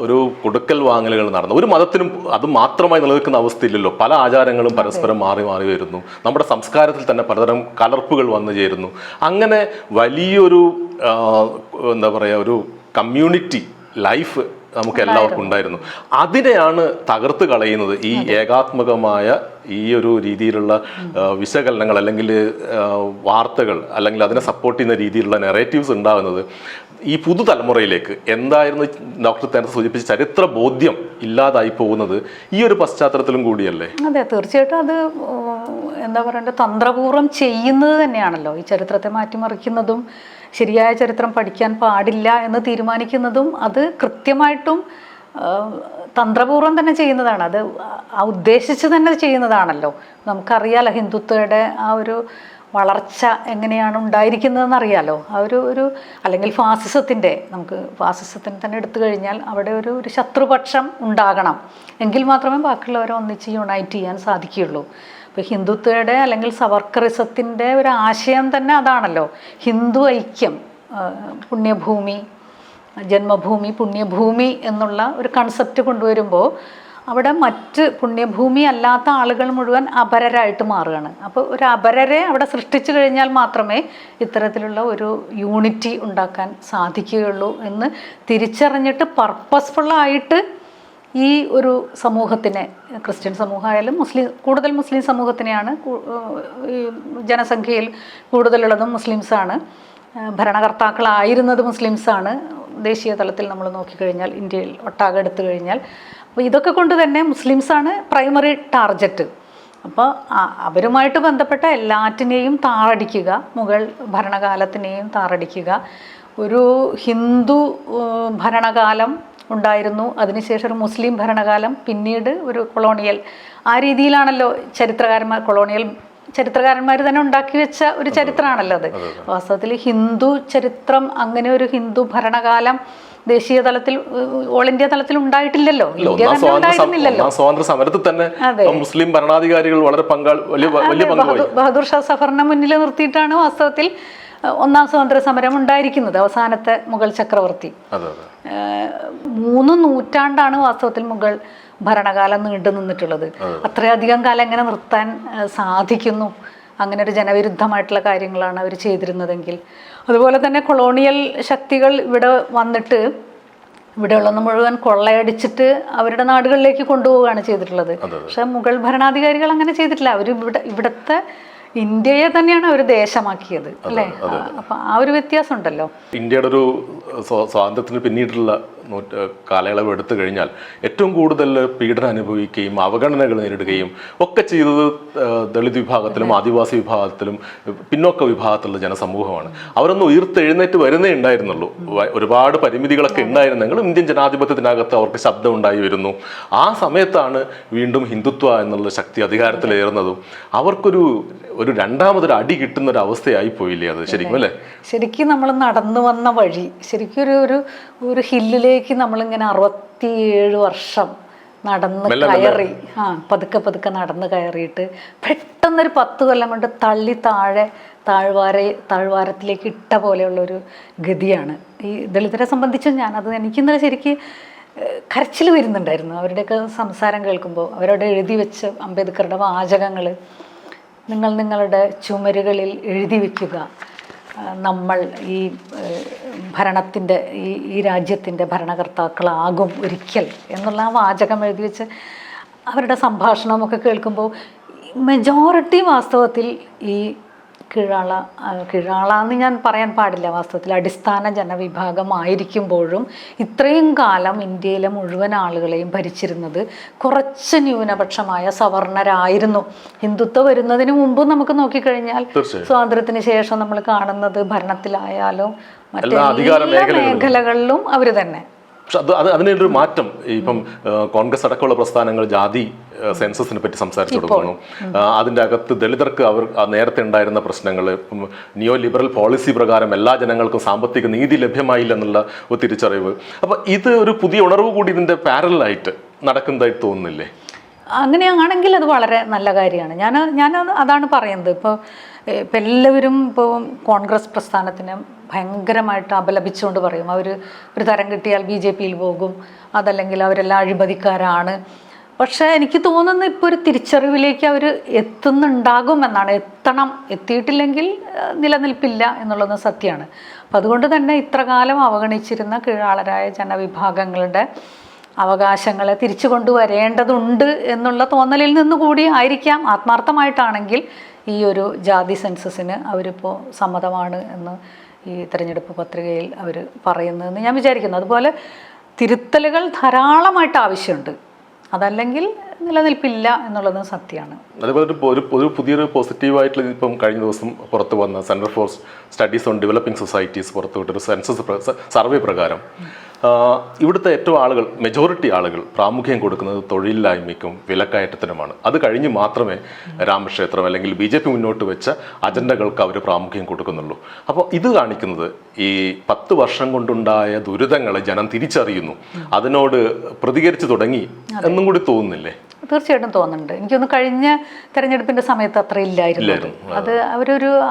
ഒരു കൊടുക്കൽ വാങ്ങലുകൾ നടന്നു ഒരു മതത്തിനും അത് മാത്രമായി നിലനിൽക്കുന്ന അവസ്ഥയില്ലല്ലോ. പല ആചാരങ്ങളും പരസ്പരം മാറി മാറി വരുന്നു. നമ്മുടെ സംസ്കാരത്തിൽ തന്നെ പലതരം കലർപ്പുകൾ വന്നു ചേരുന്നു. അങ്ങനെ വലിയൊരു എന്താ പറയുക, ഒരു കമ്മ്യൂണിറ്റി ലൈഫ് നമുക്ക് എല്ലാവർക്കും ഉണ്ടായിരുന്നു. അതിനെയാണ് തകർത്ത് കളയുന്നത് ഈ ഏകാത്മകമായ ഈ ഒരു രീതിയിലുള്ള വിശകലനങ്ങൾ, അല്ലെങ്കിൽ വാർത്തകൾ, അല്ലെങ്കിൽ അതിനെ സപ്പോർട്ട് ചെയ്യുന്ന രീതിയിലുള്ള നെറേറ്റീവ്സ് ഉണ്ടാകുന്നത്. ഈ പുതുതലമുറയിലേക്ക് എന്തായിരുന്നു ഡോക്ടർ നേരത്തെ സൂചിപ്പിച്ച ചരിത്ര ബോധ്യം ഇല്ലാതായി പോകുന്നത് ഈ ഒരു പശ്ചാത്തലത്തിലും കൂടിയല്ലേ? അതെ, തീർച്ചയായിട്ടും അത് എന്താ പറയണ്ടത്, തന്ത്രപൂർവ്വം ചെയ്യുന്നത് തന്നെയാണല്ലോ. ഈ ചരിത്രത്തെ മാറ്റിമറിക്കുന്നതും ശരിയായ ചരിത്രം പഠിക്കാൻ പാടില്ല എന്ന് തീരുമാനിക്കുന്നതും അത് കൃത്യമായിട്ടും തന്ത്രപൂർവ്വം തന്നെ ചെയ്യുന്നതാണ്. അത് ഉദ്ദേശിച്ച് തന്നെ ചെയ്യുന്നതാണല്ലോ. നമുക്കറിയാലോ ഹിന്ദുത്വയുടെ ആ ഒരു വളർച്ച എങ്ങനെയാണ് ഉണ്ടായിരിക്കുന്നതെന്ന് അറിയാലോ. ആ ഒരു അല്ലെങ്കിൽ നമുക്ക് ഫാസിസത്തിന് തന്നെ എടുത്തു കഴിഞ്ഞാൽ അവിടെ ഒരു ശത്രുപക്ഷം ഉണ്ടാകണം, എങ്കിൽ മാത്രമേ ബാക്കിയുള്ളവരെ ഒന്നിച്ച് യുണൈറ്റ് ചെയ്യാൻ സാധിക്കുകയുള്ളൂ. ഇപ്പോൾ ഹിന്ദുത്വയുടെ അല്ലെങ്കിൽ സവർക്കറിസത്തിൻ്റെ ഒരു ആശയം തന്നെ അതാണല്ലോ, ഹിന്ദു ഐക്യം, പുണ്യഭൂമി, ജന്മഭൂമി, പുണ്യഭൂമി എന്നുള്ള ഒരു കൺസെപ്റ്റ് കൊണ്ടുവരുമ്പോൾ അവിടെ മറ്റ് പുണ്യഭൂമി അല്ലാത്ത ആളുകൾ മുഴുവൻ അപരരായിട്ട് മാറുകയാണ്. അപ്പോൾ ഒരു അപരരെ അവിടെ സൃഷ്ടിച്ചു കഴിഞ്ഞാൽ മാത്രമേ ഇത്തരത്തിലുള്ള ഒരു യൂണിറ്റി ഉണ്ടാക്കാൻ സാധിക്കുകയുള്ളൂ എന്ന് തിരിച്ചറിഞ്ഞിട്ട് പർപ്പസ്ഫുള്ളായിട്ട് ഈ ഒരു സമൂഹത്തിനെ, ക്രിസ്ത്യൻ സമൂഹമായാലും കൂടുതൽ മുസ്ലിം സമൂഹത്തിനെയാണ്, ജനസംഖ്യയിൽ കൂടുതലുള്ളതും മുസ്ലിംസാണ്, ഭരണകർത്താക്കളായിരുന്നത് മുസ്ലിംസാണ്. ദേശീയ തലത്തിൽ നമ്മൾ നോക്കിക്കഴിഞ്ഞാൽ, ഇന്ത്യയിൽ ഒട്ടാകെ എടുത്തു കഴിഞ്ഞാൽ, അപ്പോൾ ഇതൊക്കെ കൊണ്ട് തന്നെ മുസ്ലിംസാണ് പ്രൈമറി ടാർഗറ്റ്. അപ്പോൾ അവരുമായിട്ട് ബന്ധപ്പെട്ട എല്ലാറ്റിനെയും താറടിക്കുക, മുഗൾ ഭരണകാലത്തിനെയും താറടിക്കുക. ഒരു ഹിന്ദു ഭരണകാലം ഉണ്ടായിരുന്നു, അതിനുശേഷം ഒരു മുസ്ലിം ഭരണകാലം, പിന്നീട് ഒരു കൊളോണിയൽ, ആ രീതിയിലാണല്ലോ ചരിത്രകാരന്മാർ തന്നെ ഉണ്ടാക്കി വെച്ച ഒരു ചരിത്രമാണല്ലോ അത്. വാസ്തവത്തിൽ ഹിന്ദു ചരിത്രം, അങ്ങനെ ഒരു ഹിന്ദു ഭരണകാലം ദേശീയ തലത്തിൽ, ഓൾ ഇന്ത്യ തലത്തിൽ ഉണ്ടായിട്ടില്ലല്ലോ. ഇന്ത്യ തന്നെ ഉണ്ടായിരുന്നില്ലല്ലോ. സ്വാതന്ത്ര്യ സമരത്തിൽ തന്നെ മുസ്ലിം ഭരണാധികാരികൾ വളരെ വലിയ പങ്ക് ബഹദൂർ ഷാ സഫറിനെ മുന്നിൽ നിർത്തിയിട്ടാണ് വാസ്തവത്തിൽ ഒന്നാം സ്വാതന്ത്ര്യ സമരം ഉണ്ടായിരിക്കുന്നത്. അവസാനത്തെ മുഗൾ ചക്രവർത്തി 3 നൂറ്റാണ്ടാണ് വാസ്തവത്തിൽ മുഗൾ ഭരണകാലം നീണ്ടു നിന്നിട്ടുള്ളത്. അത്രയധികം കാലം എങ്ങനെ നിർത്താൻ സാധിക്കുന്നു? അങ്ങനെ ഒരു ജനവിരുദ്ധമായിട്ടുള്ള കാര്യങ്ങളാണ് അവർ ചെയ്തിരുന്നതെങ്കിൽ. അതുപോലെ തന്നെ കൊളോണിയൽ ശക്തികൾ ഇവിടെ വന്നിട്ട് ഇവിടെയുള്ളൊന്ന് മുഴുവൻ കൊള്ളയടിച്ചിട്ട് അവരുടെ നാടുകളിലേക്ക് കൊണ്ടുപോവുകയാണ് ചെയ്തിട്ടുള്ളത്. പക്ഷെ മുഗൾ ഭരണാധികാരികൾ അങ്ങനെ ചെയ്തിട്ടില്ല. അവർ ഇവിടുത്തെ ഇന്ത്യയെ തന്നെയാണ് അവർ ദേശമാക്കിയത്, അല്ലേ? അപ്പം ആ ഒരു വ്യത്യാസം ഉണ്ടല്ലോ. ഇന്ത്യയുടെ ഒരു സ്വാതന്ത്ര്യത്തിന് പിന്നീടുള്ള കാലയളവ് എടുത്തു കഴിഞ്ഞാൽ ഏറ്റവും കൂടുതൽ പീഡനം അനുഭവിക്കുകയും അവഗണനകൾ നേരിടുകയും ഒക്കെ ചെയ്തത് ദളിത് വിഭാഗത്തിലും ആദിവാസി വിഭാഗത്തിലും പിന്നോക്ക വിഭാഗത്തിലുള്ള ജനസമൂഹമാണ്. അവരൊന്ന് ഉയർത്തെഴുന്നേറ്റ് വരുന്നേ ഉണ്ടായിരുന്നുള്ളൂ. ഒരുപാട് പരിമിതികളൊക്കെ ഉണ്ടായിരുന്നെങ്കിലും ഇന്ത്യൻ ജനാധിപത്യത്തിനകത്ത് അവർക്ക് ശബ്ദം ഉണ്ടായി വരുന്നു. ആ സമയത്താണ് വീണ്ടും ഹിന്ദുത്വ എന്നുള്ള ശക്തി അധികാരത്തിലേറുന്നതും അവർക്കൊരു രണ്ടാമതൊരു അടി കിട്ടുന്ന ഒരു അവസ്ഥയായി പോയില്ലേ അത്? ശരിക്കും അല്ലേ? ശരിക്കും നമ്മൾ നടന്നു വന്ന വഴി, ശരിക്കും ഒരു ഹില്ലിലേക്ക് നമ്മളിങ്ങനെ 67 വർഷം നടന്ന് കയറി, പതുക്കെ നടന്ന് കയറിയിട്ട് പെട്ടെന്നൊരു 10 കൊല്ലം കൊണ്ട് തള്ളി താഴ്വാരത്തിലേക്ക് ഇട്ട പോലെയുള്ളൊരു ഗതിയാണ് ഈ ദളിതരെ സംബന്ധിച്ചും. എനിക്കിന്നലെ ശരിക്ക് കരച്ചിൽ വരുന്നുണ്ടായിരുന്നു അവരുടെയൊക്കെ സംസാരം കേൾക്കുമ്പോൾ. അവരോട് എഴുതി വെച്ച് അംബേദ്കറുടെ വാചകങ്ങൾ നിങ്ങളുടെ ചുമരുകളിൽ എഴുതി വയ്ക്കുക, നമ്മൾ ഈ ഭരണത്തിൻ്റെ ഈ രാജ്യത്തിൻ്റെ ഭരണകർത്താക്കളാകും ഒരിക്കൽ എന്നുള്ള ആ വാചകം എഴുതി വെച്ച് അവരുടെ സംഭാഷണമൊക്കെ കേൾക്കുമ്പോൾ മെജോറിറ്റി വാസ്തവത്തിൽ ഈ കീഴാള എന്ന് ഞാൻ പറയാൻ പാടില്ല, വാസ്തവത്തിൽ അടിസ്ഥാന ജനവിഭാഗമായിരിക്കുമ്പോഴും ഇത്രയും കാലം ഇന്ത്യയിലെ മുഴുവൻ ആളുകളെയും ഭരിച്ചിരുന്നത് കുറച്ച് ന്യൂനപക്ഷമായ സവർണരായിരുന്നു. ഹിന്ദുത്വം വരുന്നതിന് മുമ്പ് നമുക്ക് നോക്കിക്കഴിഞ്ഞാൽ സ്വാതന്ത്ര്യത്തിന് ശേഷം നമ്മൾ കാണുന്നത് ഭരണത്തിലായാലും മറ്റെല്ലാ മേഖലകളിലും അവർ തന്നെ. പക്ഷെ അതിനൊരു മാറ്റം ഇപ്പം കോൺഗ്രസ് അടക്കമുള്ള പ്രസ്ഥാനങ്ങൾ ജാതി സെൻസസിനെ പറ്റി സംസാരിച്ചു തുടങ്ങുന്നു. അതിൻ്റെ അകത്ത് ദളിതർക്ക് അവർ നേരത്തെ ഉണ്ടായിരുന്ന പ്രശ്നങ്ങൾ, ഇപ്പം നിയോ ലിബറൽ പോളിസി പ്രകാരം എല്ലാ ജനങ്ങൾക്കും സാമ്പത്തിക നീതി ലഭ്യമായില്ല എന്നുള്ള ഒരു തിരിച്ചറിവ്. അപ്പം ഇത് ഒരു പുതിയ ഉണർവ് കൂടി ഇതിൻ്റെ പാരലായിട്ട് നടക്കുന്നതായിട്ട് തോന്നുന്നില്ലേ? അങ്ങനെയാണെങ്കിൽ അത് വളരെ നല്ല കാര്യമാണ്. ഞാൻ അതാണ് പറയുന്നത്. ഇപ്പോൾ എല്ലാവരും കോൺഗ്രസ് പ്രസ്ഥാനത്തിനെ ഭയങ്കരമായിട്ട് അപലപിച്ചുകൊണ്ട് പറയും. അവർ ഒരു തരം കിട്ടിയാൽ BJPയിൽ പോകും, അതല്ലെങ്കിൽ അവരെല്ലാം അഴിമതിക്കാരാണ്. പക്ഷേ എനിക്ക് തോന്നുന്നു ഇപ്പോൾ ഒരു തിരിച്ചറിവിലേക്ക് അവർ എത്തുന്നുണ്ടാകുമെന്നാണ്. എത്തിയിട്ടില്ലെങ്കിൽ നിലനിൽപ്പില്ല എന്നുള്ളത് സത്യമാണ്. അപ്പം അതുകൊണ്ട് തന്നെ ഇത്രകാലം അവഗണിച്ചിരുന്ന കീഴാളരായ ജനവിഭാഗങ്ങളുടെ അവകാശങ്ങളെ തിരിച്ചു കൊണ്ടുവരേണ്ടതുണ്ട് എന്നുള്ള തോന്നലിൽ നിന്നുകൂടി ആയിരിക്കാം, ആത്മാർത്ഥമായിട്ടാണെങ്കിൽ ഈ ഒരു ജാതി സെൻസസിന് അവരിപ്പോൾ സമ്മതമാണ് എന്ന് ഈ തെരഞ്ഞെടുപ്പ് പത്രികയിൽ അവർ പറയുന്നതെന്ന് ഞാൻ വിചാരിക്കുന്നു. അതുപോലെ തിരുത്തലുകൾ ധാരാളമായിട്ട് ആവശ്യമുണ്ട്, അതല്ലെങ്കിൽ നിലനിൽപ്പില്ല എന്നുള്ളതും സത്യമാണ്. അതുപോലെ ഒരു പുതിയൊരു പോസിറ്റീവായിട്ടുള്ള ഇപ്പം കഴിഞ്ഞ ദിവസം പുറത്തു വന്ന centre for studies on developing societies പുറത്തുവിട്ടൊരു സെൻസസ് സർവേ പ്രകാരം ഇവിടുത്തെ ഏറ്റവും ആളുകൾ, മെജോറിറ്റി ആളുകൾ പ്രാമുഖ്യം കൊടുക്കുന്നത് തൊഴിലില്ലായ്മയ്ക്കും വിലക്കയറ്റത്തിനുമാണ്. അത് കഴിഞ്ഞ് മാത്രമേ രാമക്ഷേത്രം അല്ലെങ്കിൽ BJP മുന്നോട്ട് വെച്ച അജണ്ടകൾക്ക് അവർ പ്രാമുഖ്യം കൊടുക്കുന്നുള്ളൂ. അപ്പോൾ ഇത് കാണിക്കുന്നത് ഈ 10 വർഷം കൊണ്ടുണ്ടായ ദുരിതങ്ങളെ ജനം തിരിച്ചറിയുന്നു, അതിനോട് പ്രതികരിച്ചു തുടങ്ങി എന്നും കൂടി തോന്നുന്നില്ലേ? തീർച്ചയായിട്ടും തോന്നുന്നുണ്ട്. എനിക്കൊന്ന് കഴിഞ്ഞ തെരഞ്ഞെടുപ്പിൻ്റെ സമയത്ത് അത്ര ഇല്ലായിരുന്നു. അത്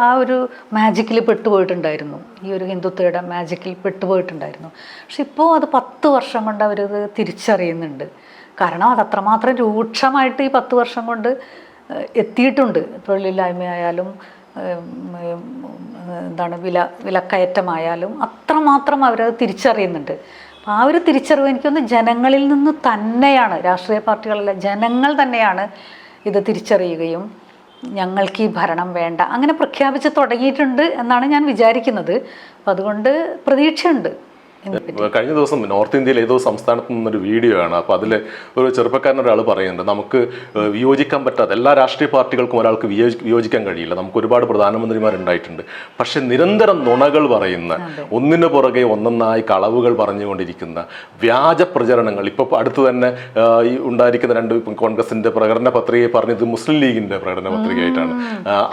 ആ ഒരു മാജിക്കിൽ പെട്ടുപോയിട്ടുണ്ടായിരുന്നു, ഈ ഒരു ഹിന്ദുത്വയുടെ മാജിക്കിൽ പെട്ടുപോയിട്ടുണ്ടായിരുന്നു. പക്ഷെ ഇപ്പോൾ അത് 10 വർഷം കൊണ്ട് അവരത് തിരിച്ചറിയുന്നുണ്ട്. കാരണം അത് അത്രമാത്രം രൂക്ഷമായിട്ട് ഈ 10 വർഷം കൊണ്ട് എത്തിയിട്ടുണ്ട്. തൊഴിലില്ലായ്മയായാലും വിലക്കയറ്റമായാലും അത്രമാത്രം അവരത് തിരിച്ചറിയുന്നുണ്ട്. ആ ഒരു തിരിച്ചറിവ് എനിക്കൊന്ന് ജനങ്ങളിൽ നിന്ന് തന്നെയാണ്, രാഷ്ട്രീയ പാർട്ടികളല്ല, ജനങ്ങൾ തന്നെയാണ് ഇത് തിരിച്ചറിയുകയും ഞങ്ങൾക്ക് ഈ ഭരണം വേണ്ട അങ്ങനെ പ്രഖ്യാപിച്ച് തുടങ്ങിയിട്ടുണ്ട് എന്നാണ് ഞാൻ വിചാരിക്കുന്നത്. അപ്പം അതുകൊണ്ട് പ്രതീക്ഷയുണ്ട്. കഴിഞ്ഞ ദിവസം നോർത്ത് ഇന്ത്യയിൽ ഏതോ സംസ്ഥാനത്ത് നിന്നൊരു വീഡിയോ ആണ്. അപ്പോൾ അതിൽ ഒരു ചെറുപ്പക്കാരനൊരാൾ പറയുന്നുണ്ട്, നമുക്ക് വിയോജിക്കാൻ പറ്റാത്ത, എല്ലാ രാഷ്ട്രീയ പാർട്ടികൾക്കും ഒരാൾക്ക് വിയോജിക്കാൻ കഴിയില്ല, നമുക്ക് ഒരുപാട് പ്രധാനമന്ത്രിമാരുണ്ടായിട്ടുണ്ട്, പക്ഷെ നിരന്തരം നുണകൾ പറയുന്ന, ഒന്നിനു പുറകെ ഒന്നൊന്നായി കളവുകൾ പറഞ്ഞുകൊണ്ടിരിക്കുന്ന വ്യാജ പ്രചരണങ്ങൾ. ഇപ്പോൾ അടുത്ത് തന്നെ ഈ ഉണ്ടായിരിക്കുന്ന 2 കോൺഗ്രസിന്റെ പ്രകടന പത്രികയെ പറഞ്ഞത് മുസ്ലിം ലീഗിന്റെ പ്രകടന പത്രികയായിട്ടാണ്.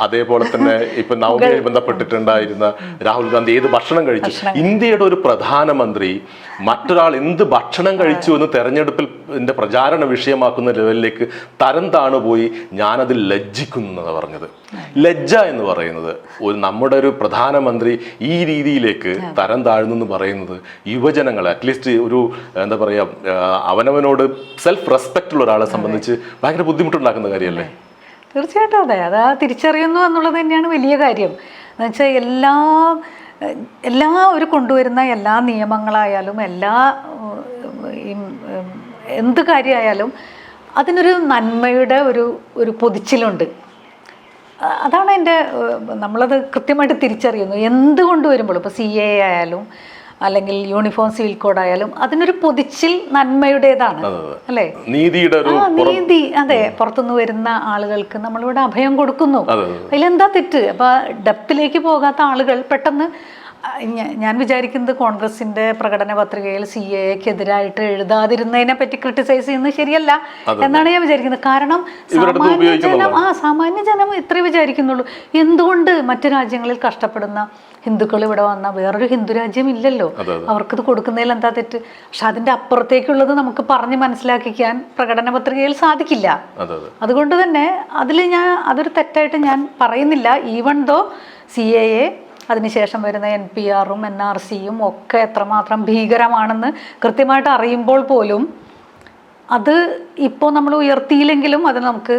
അതേപോലെ തന്നെ ഇപ്പൊ നവമിയുമായി ബന്ധപ്പെട്ടിട്ടുണ്ടായിരുന്ന രാഹുൽ ഗാന്ധി ഏത് ഭക്ഷണം കഴിച്ചു, ഇന്ത്യയുടെ ഒരു പ്രധാനമന്ത്രി മറ്റൊരാൾ എന്ത് ഭക്ഷണം കഴിച്ചു എന്ന് തെരഞ്ഞെടുപ്പിൽ പ്രചാരണ വിഷയമാക്കുന്ന ലെവലിലേക്ക് തരം താണുപോയി. ഞാനതിൽ ലജ്ജിക്കുന്നതാണ് പറഞ്ഞത്. ലജ്ജ എന്ന് പറയുന്നത് നമ്മുടെ ഒരു പ്രധാനമന്ത്രി ഈ രീതിയിലേക്ക് തരം താഴ്ന്നു എന്ന് പറയുന്നത് യുവജനങ്ങളെ, അറ്റ്ലീസ്റ്റ് ഒരു എന്താ പറയുക, അവനവനോട് സെൽഫ് റെസ്പെക്റ്റ് ഉള്ള ഒരാളെ സംബന്ധിച്ച് ഭയങ്കര ബുദ്ധിമുട്ടുണ്ടാക്കുന്ന കാര്യമല്ലേ? തീർച്ചയായിട്ടും അതെ, അത് തിരിച്ചറിയുന്നു എന്നുള്ളത് തന്നെയാണ് വലിയ കാര്യം. എന്നുവെച്ചാൽ ഒരു കൊണ്ടുവരുന്ന എല്ലാ നിയമങ്ങളായാലും എന്ത് കാര്യമായാലും അതിനൊരു നന്മയുടെ ഒരു പൊതിച്ചിലുണ്ട്. അതാണ് നമ്മളത് കൃത്യമായിട്ട് തിരിച്ചറിയുന്നു. എന്ത് കൊണ്ടുവരുമ്പോഴും, ഇപ്പോൾ CAA ആയാലും അല്ലെങ്കിൽ യൂണിഫോം സിവിൽ കോഡ് ആയാലും അതിനൊരു പൊതിച്ചിൽ നന്മയുടേതാണ് അല്ലേ? നീതി. അതെ, പുറത്തുനിന്ന് വരുന്ന ആളുകൾക്ക് നമ്മളിവിടെ അഭയം കൊടുക്കുന്നു, അതിലെന്താ തെറ്റ്? അപ്പൊ ഡെപ്തിലേക്ക് പോകാത്ത ആളുകൾ പെട്ടെന്ന്, ഞാൻ വിചാരിക്കുന്നത് കോൺഗ്രസിന്റെ പ്രകടന പത്രികയിൽ CAA-ക്കെതിരായിട്ട് എഴുതാതിരുന്നതിനെ പറ്റി ക്രിട്ടിസൈസ് ചെയ്യുന്നത് ശരിയല്ല എന്നാണ് ഞാൻ വിചാരിക്കുന്നത്. കാരണം സാമാന്യ ജനം ഇത്രേ വിചാരിക്കുന്നുള്ളൂ, എന്തുകൊണ്ട് മറ്റു രാജ്യങ്ങളിൽ കഷ്ടപ്പെടുന്ന ഹിന്ദുക്കൾ ഇവിടെ വന്ന വേറൊരു ഹിന്ദു രാജ്യം ഇല്ലല്ലോ, അവർക്കിത് കൊടുക്കുന്നതിൽ എന്താ തെറ്റ്? പക്ഷെ അതിന്റെ അപ്പുറത്തേക്കുള്ളത് നമുക്ക് പറഞ്ഞ് മനസ്സിലാക്കിക്കാൻ പ്രകടന പത്രികയിൽ സാധിക്കില്ല. അതുകൊണ്ട് തന്നെ അതൊരു തെറ്റായിട്ട് ഞാൻ പറയുന്നില്ല. ഈവൺ ദോ CAA അതിനുശേഷം വരുന്ന NPR-ഉം NRC-യും ഒക്കെ എത്രമാത്രം ഭീകരമാണെന്ന് കൃത്യമായിട്ട് അറിയുമ്പോൾ പോലും അത് ഇപ്പോൾ നമ്മൾ ഉയർത്തിയില്ലെങ്കിലും അത് നമുക്ക്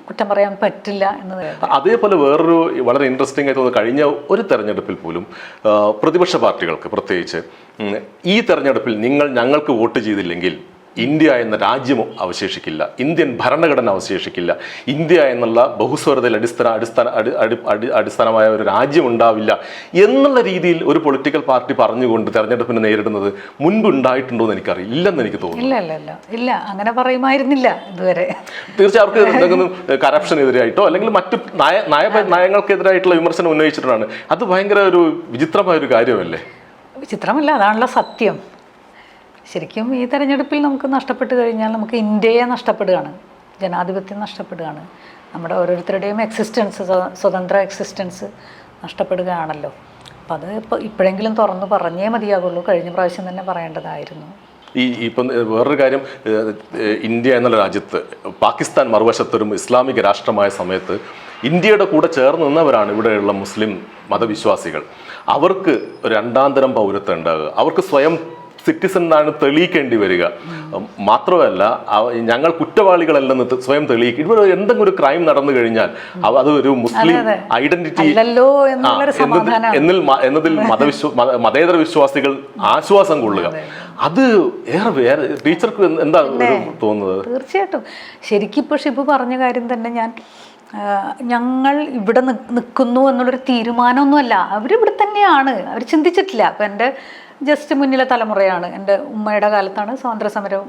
കുറ്റം പറയാൻ പറ്റില്ല എന്നത്. അതേപോലെ വേറൊരു വളരെ ഇൻട്രസ്റ്റിംഗ് ആയി തോന്നുന്നത്, കഴിഞ്ഞ ഒരു തെരഞ്ഞെടുപ്പിൽ പോലും പ്രതിപക്ഷ പാർട്ടികൾക്ക് പ്രത്യേകിച്ച് ഈ തെരഞ്ഞെടുപ്പിൽ ഞങ്ങൾക്ക് വോട്ട് ചെയ്തില്ലെങ്കിൽ ഇന്ത്യ എന്ന രാജ്യം അവശേഷിക്കില്ല, ഇന്ത്യൻ ഭരണഘടന അവശേഷിക്കില്ല, ഇന്ത്യ എന്നുള്ള ബഹുസ്വരതയിൽ അടിസ്ഥാനമായ ഒരു രാജ്യം ഉണ്ടാവില്ല എന്നുള്ള രീതിയിൽ ഒരു പൊളിറ്റിക്കൽ പാർട്ടി പറഞ്ഞുകൊണ്ട് തെരഞ്ഞെടുപ്പിനെ നേരിടുന്നത് മുൻപ് ഉണ്ടായിട്ടുണ്ടോ എന്ന് എനിക്കറിയില്ല, ഇല്ലെന്ന് എനിക്ക് തോന്നുന്നു. ഇല്ല, അങ്ങനെ പറയുമായിരുന്നില്ല ഇതുവരെ. തീർച്ചയായും അവർക്ക് എന്തെങ്കിലും കറപ്ഷനെതിരായിട്ടോ അല്ലെങ്കിൽ മറ്റു നയങ്ങൾക്കെതിരായിട്ടുള്ള വിമർശനം ഉന്നയിച്ചിട്ടാണ്. അത് ഭയങ്കര ഒരു വിചിത്രമായ ഒരു കാര്യമല്ലേ? വിചിത്രമല്ല, അതാണല്ലോ സത്യം. ശരിക്കും ഈ തെരഞ്ഞെടുപ്പിൽ നമുക്ക് നഷ്ടപ്പെട്ട് കഴിഞ്ഞാൽ നമുക്ക് ഇന്ത്യയെ നഷ്ടപ്പെടുകയാണ്, ജനാധിപത്യം നഷ്ടപ്പെടുകയാണ്, നമ്മുടെ ഓരോരുത്തരുടെയും എക്സിസ്റ്റൻസ്, സ്വതന്ത്ര എക്സിസ്റ്റൻസ് നഷ്ടപ്പെടുകയാണല്ലോ. അപ്പം അത് ഇപ്പോഴെങ്കിലും തുറന്ന് പറഞ്ഞേ മതിയാകുള്ളൂ. കഴിഞ്ഞ പ്രാവശ്യം തന്നെ പറയേണ്ടതായിരുന്നു. ഇപ്പം വേറൊരു കാര്യം, ഇന്ത്യ എന്നുള്ള രാജ്യത്ത് പാകിസ്ഥാൻ മറുവശത്തൊരു ഇസ്ലാമിക രാഷ്ട്രമായ സമയത്ത് ഇന്ത്യയുടെ കൂടെ ചേർന്ന് നിന്നവരാണ് ഇവിടെയുള്ള മുസ്ലിം മതവിശ്വാസികൾ. അവർക്ക് രണ്ടാം തരം പൗരത്വം ഉണ്ടാകുക, അവർക്ക് സ്വയം സിറ്റിസൺ ആണ് തെളിയിക്കേണ്ടി വരിക. മാത്രമല്ല ഞങ്ങൾ കുറ്റവാളികളല്ലെന്ന് സ്വയം തെളിയിക്കുക. ഇവിടെ എന്തെങ്കിലും ഒരു ക്രൈം നടന്നു കഴിഞ്ഞാൽ അത് ഒരു മുസ്ലിം ഐഡന്റിറ്റി എന്നതിൽ മതേതര വിശ്വാസികൾ ആശ്വാസം കൊള്ളുക. അത് വേറെ ടീച്ചർക്ക് എന്താ തോന്നുന്നത്? തീർച്ചയായിട്ടും ശരിക്കും ഇപ്പോൾ ഷിബു പറഞ്ഞ കാര്യം തന്നെ ഞാൻ ഞങ്ങൾ ഇവിടെ നിൽക്കുന്നു എന്നുള്ളൊരു തീരുമാനമൊന്നുമല്ല. അവരിവിടെ തന്നെയാണ്, അവർ ചിന്തിച്ചിട്ടില്ല. അപ്പം എൻ്റെ ജസ്റ്റ് മുന്നിലെ തലമുറയാണ്. എൻ്റെ ഉമ്മയുടെ കാലത്താണ് സ്വാതന്ത്ര്യ സമരം,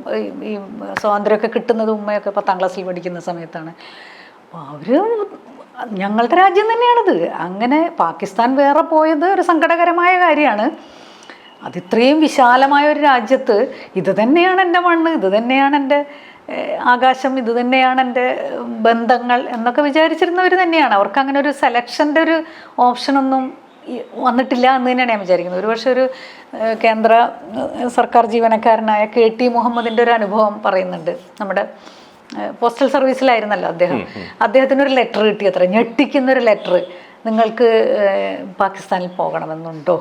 ഈ സ്വാതന്ത്ര്യമൊക്കെ കിട്ടുന്നത് ഉമ്മയൊക്കെ 10ാം ക്ലാസ്സിൽ പഠിക്കുന്ന സമയത്താണ്. അപ്പോൾ അവർ ഞങ്ങളുടെ രാജ്യം തന്നെയാണിത്. അങ്ങനെ പാകിസ്ഥാൻ വേറെ പോയത് ഒരു സങ്കടകരമായ കാര്യമാണ്. അതിത്രയും വിശാലമായ ഒരു രാജ്യത്ത് ഇത് തന്നെയാണ് എൻ്റെ മണ്ണ്, ഇത് തന്നെയാണ് എൻ്റെ ആകാശം, ഇത് തന്നെയാണ് എൻ്റെ ബന്ധങ്ങൾ എന്നൊക്കെ വിചാരിച്ചിരുന്നവർ തന്നെയാണ്. അവർക്ക് അങ്ങനെ ഒരു സെലക്ഷൻ്റെ ഒരു ഓപ്ഷനൊന്നും വന്നിട്ടില്ല എന്ന് തന്നെയാണ് ഞാൻ വിചാരിക്കുന്നത്. ഒരുപക്ഷെ ഒരു കേന്ദ്ര സർക്കാർ ജീവനക്കാരനായ KT മുഹമ്മദിൻ്റെ ഒരു അനുഭവം പറയുന്നുണ്ട്. നമ്മുടെ പോസ്റ്റൽ സർവീസിലായിരുന്നല്ലോ അദ്ദേഹം. അദ്ദേഹത്തിനൊരു ലെറ്റർ കിട്ടി, അത്ര ഞെട്ടിക്കുന്നൊരു ലെറ്റർ, നിങ്ങൾക്ക് പാകിസ്ഥാനിൽ പോകണമെന്നുണ്ടോ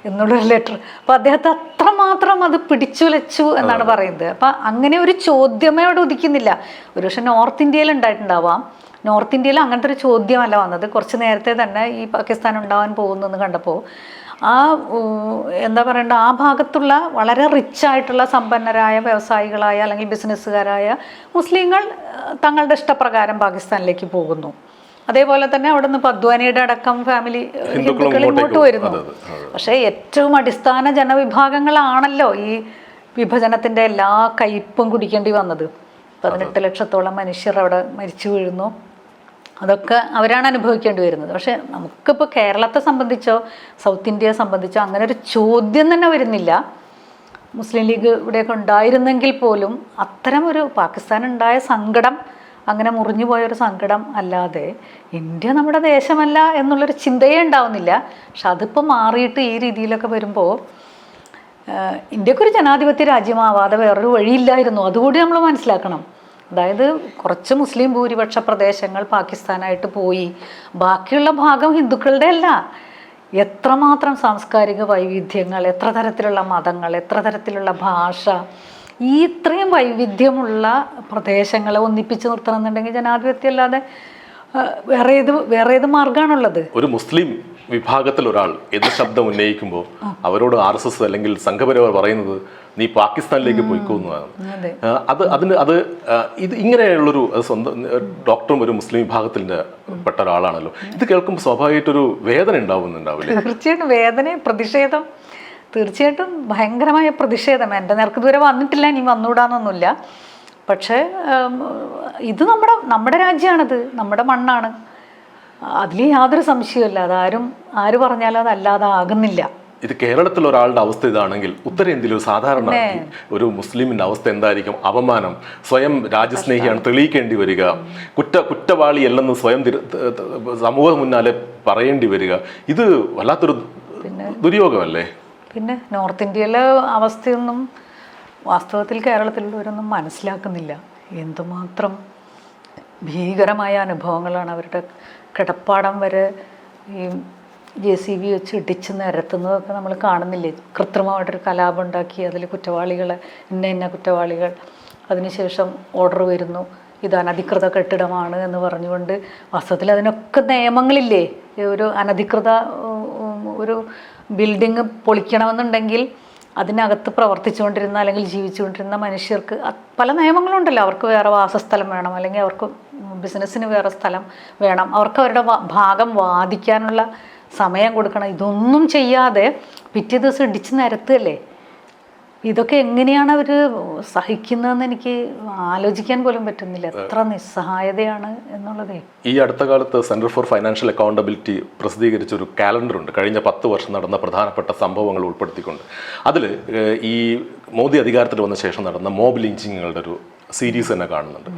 എന്നുള്ളൊരു ലെറ്റർ. അപ്പോൾ അദ്ദേഹത്തെ അത്രമാത്രം അത് പിടിച്ചുലച്ചു എന്നാണ് പറയുന്നത്. അപ്പം അങ്ങനെ ഒരു ചോദ്യമേ അവിടെ ഉദിക്കുന്നില്ല. ഒരുപക്ഷെ നോർത്ത് ഇന്ത്യയിൽ ഉണ്ടായിട്ടുണ്ടാവാം. നോർത്ത് ഇന്ത്യയിൽ അങ്ങനത്തെ ഒരു ചോദ്യമല്ല വന്നത്. കുറച്ച് നേരത്തെ തന്നെ ഈ പാകിസ്ഥാൻ ഉണ്ടാവാൻ പോകുന്നെന്ന് കണ്ടപ്പോൾ എന്താ പറയണ്ട, ആ ഭാഗത്തുള്ള വളരെ റിച്ചായിട്ടുള്ള സമ്പന്നരായ വ്യവസായികളായ അല്ലെങ്കിൽ ബിസിനസ്സുകാരായ മുസ്ലിങ്ങൾ തങ്ങളുടെ ഇഷ്ടപ്രകാരം പാകിസ്ഥാനിലേക്ക് പോകുന്നു. അതേപോലെ തന്നെ അവിടെ നിന്ന് അദ്വാനിയുടെ അടക്കം ഫാമിലി ഹിന്ദുക്കൾ ഇങ്ങോട്ട് വരുന്നു. പക്ഷേ ഏറ്റവും അടിസ്ഥാന ജനവിഭാഗങ്ങളാണല്ലോ ഈ വിഭജനത്തിൻ്റെ എല്ലാ കയ്പും കുടിക്കേണ്ടി വന്നത്. 18 ലക്ഷത്തോളം മനുഷ്യർ അവിടെ മരിച്ചു വീഴുന്നു. അതൊക്കെ അവരാണ് അനുഭവിക്കേണ്ടി വരുന്നത്. പക്ഷേ നമുക്കിപ്പോൾ കേരളത്തെ സംബന്ധിച്ചോ സൗത്ത് ഇന്ത്യയെ സംബന്ധിച്ചോ അങ്ങനെ ഒരു ചോദ്യം തന്നെ വരുന്നില്ല. മുസ്ലിം ലീഗ് ഇവിടെയൊക്കെ ഉണ്ടായിരുന്നെങ്കിൽ പോലും അത്തരം ഒരു പാകിസ്ഥാൻ ഉണ്ടായ സങ്കടം, അങ്ങനെ മുറിഞ്ഞു പോയൊരു സങ്കടം അല്ലാതെ ഇന്ത്യ നമ്മുടെ ദേശമല്ല എന്നുള്ളൊരു ചിന്തയേ ഉണ്ടാവുന്നില്ല. പക്ഷെ അതിപ്പോൾ മാറിയിട്ട് ഈ രീതിയിലൊക്കെ വരുമ്പോൾ ഇന്ത്യക്കൊരു ജനാധിപത്യ രാജ്യമാവാതെ വേറൊരു വഴിയില്ലായിരുന്നു. അതുകൂടി നമ്മൾ മനസ്സിലാക്കണം. അതായത് കുറച്ച് മുസ്ലിം ഭൂരിപക്ഷ പ്രദേശങ്ങൾ പാകിസ്ഥാനായിട്ട് പോയി, ബാക്കിയുള്ള ഭാഗം ഹിന്ദുക്കളുടെ അല്ല. എത്രമാത്രം സാംസ്കാരിക വൈവിധ്യങ്ങൾ, എത്ര തരത്തിലുള്ള മതങ്ങൾ, എത്ര തരത്തിലുള്ള ഭാഷ, ഈ ഇത്രയും വൈവിധ്യമുള്ള പ്രദേശങ്ങളെ ഒന്നിപ്പിച്ച് നിർത്തണമെന്നുണ്ടെങ്കിൽ ജനാധിപത്യം അല്ലാതെ വേറെ ഏത് മാർഗമാണുള്ളത്? ഒരു മുസ്ലിം വിഭാഗത്തിൽ ഒരാൾ എതിർ ശബ്ദം ഉന്നയിക്കുമ്പോൾ അവരോട് RSS അല്ലെങ്കിൽ സംഘപരിവാർ പറയുന്നത് നീ പാകിസ്ഥാനിലേക്ക് പോയിക്കോന്നതാണ്. ഇത് ഇങ്ങനെയുള്ളൊരു സ്വന്തം ഡോക്ടറും ഒരു മുസ്ലിം വിഭാഗത്തിൻ്റെ പെട്ട ഒരാളാണല്ലോ. ഇത് കേൾക്കുമ്പോൾ സ്വാഭാവികമായിട്ടൊരു വേദന ഉണ്ടാവുന്നുണ്ടാവില്ലേ? തീർച്ചയായിട്ടും വേദന, പ്രതിഷേധം, തീർച്ചയായിട്ടും ഭയങ്കരമായ പ്രതിഷേധം. എൻ്റെ നേർക്ക് ഇതുവരെ വന്നിട്ടില്ല, ഇനി വന്നുകൂടാന്നൊന്നുമില്ല. പക്ഷേ ഇത് നമ്മുടെ രാജ്യമാണിത്, നമ്മുടെ മണ്ണാണ്. അതിൽ യാതൊരു സംശയമില്ല. ആര് പറഞ്ഞാലും അതല്ലാതെ ആകുന്നില്ല. ഇത് കേരളത്തിൽ ഒരാളുടെ അവസ്ഥ ഇതാണെങ്കിൽ ഉത്തരേന്ത്യയിൽ ഒരു സാധാരണ ഒരു മുസ്ലിമിൻ്റെ അവസ്ഥ എന്തായിരിക്കും? അപമാനം, സ്വയം രാജ്യസ്നേഹിയാണ് തെളിയിക്കേണ്ടി വരിക, കുറ്റവാളിയല്ലെന്ന് സ്വയം സമൂഹം മുന്നാലെ പറയേണ്ടി വരിക. ഇത് വല്ലാത്തൊരു ദുര്യോഗമല്ലേ? പിന്നെ നോർത്ത് ഇന്ത്യയിലെ അവസ്ഥയൊന്നും വാസ്തവത്തിൽ കേരളത്തിലുള്ളവരൊന്നും മനസ്സിലാക്കുന്നില്ല. എന്തുമാത്രം ഭീകരമായ അനുഭവങ്ങളാണ്. അവരുടെ കിടപ്പാടം വരെ ഈ JCB വെച്ച് ഇടിച്ച് നിരത്തുന്നതൊക്കെ നമ്മൾ കാണുന്നില്ലേ? കൃത്രിമമായിട്ടൊരു കലാപം ഉണ്ടാക്കി അതിൽ കുറ്റവാളികളെ ഇന്ന കുറ്റവാളികൾ, അതിനുശേഷം ഓർഡർ വരുന്നു ഇത് അനധികൃത കെട്ടിടമാണ് എന്ന് പറഞ്ഞുകൊണ്ട്. വാസ്തവത്തിൽ അതിനൊക്കെ നിയമങ്ങളില്ലേ? ഒരു അനധികൃത ഒരു ബിൽഡിങ് പൊളിക്കണമെന്നുണ്ടെങ്കിൽ അതിനകത്ത് പ്രവർത്തിച്ചുകൊണ്ടിരുന്ന അല്ലെങ്കിൽ ജീവിച്ചുകൊണ്ടിരുന്ന മനുഷ്യർക്ക് പല നിയമങ്ങളുണ്ടല്ലോ. അവർക്ക് വേറെ വാസസ്ഥലം വേണം, അല്ലെങ്കിൽ അവർക്ക് ബിസിനസ്സിന് വേറെ സ്ഥലം വേണം, അവർക്ക് അവരുടെ ഭാഗം വാദിക്കാനുള്ള സമയം കൊടുക്കണം. ഇതൊന്നും ചെയ്യാതെ പിറ്റേ ദിവസം ഇടിച്ച് നിരത്തുകയല്ലേ? ഇതൊക്കെ എങ്ങനെയാണ് അവർ സഹിക്കുന്നതെന്ന് എനിക്ക് ആലോചിക്കാൻ പോലും പറ്റുന്നില്ല. എത്ര നിസ്സഹായതയാണ് എന്നുള്ളതേ. ഈ അടുത്ത കാലത്ത് സെൻറ്റർ ഫോർ ഫൈനാൻഷ്യൽ അക്കൗണ്ടബിലിറ്റി പ്രസിദ്ധീകരിച്ചൊരു കാലണ്ടറുണ്ട്, കഴിഞ്ഞ 10 വർഷം നടന്ന പ്രധാനപ്പെട്ട സംഭവങ്ങൾ ഉൾപ്പെടുത്തിക്കൊണ്ട്. അതിൽ ഈ മോദി അധികാരത്തിൽ വന്ന ശേഷം നടന്ന മോബ് ലിഞ്ചിങ്ങുകളുടെ ഒരു സീരീസ് തന്നെ കാണുന്നുണ്ട്.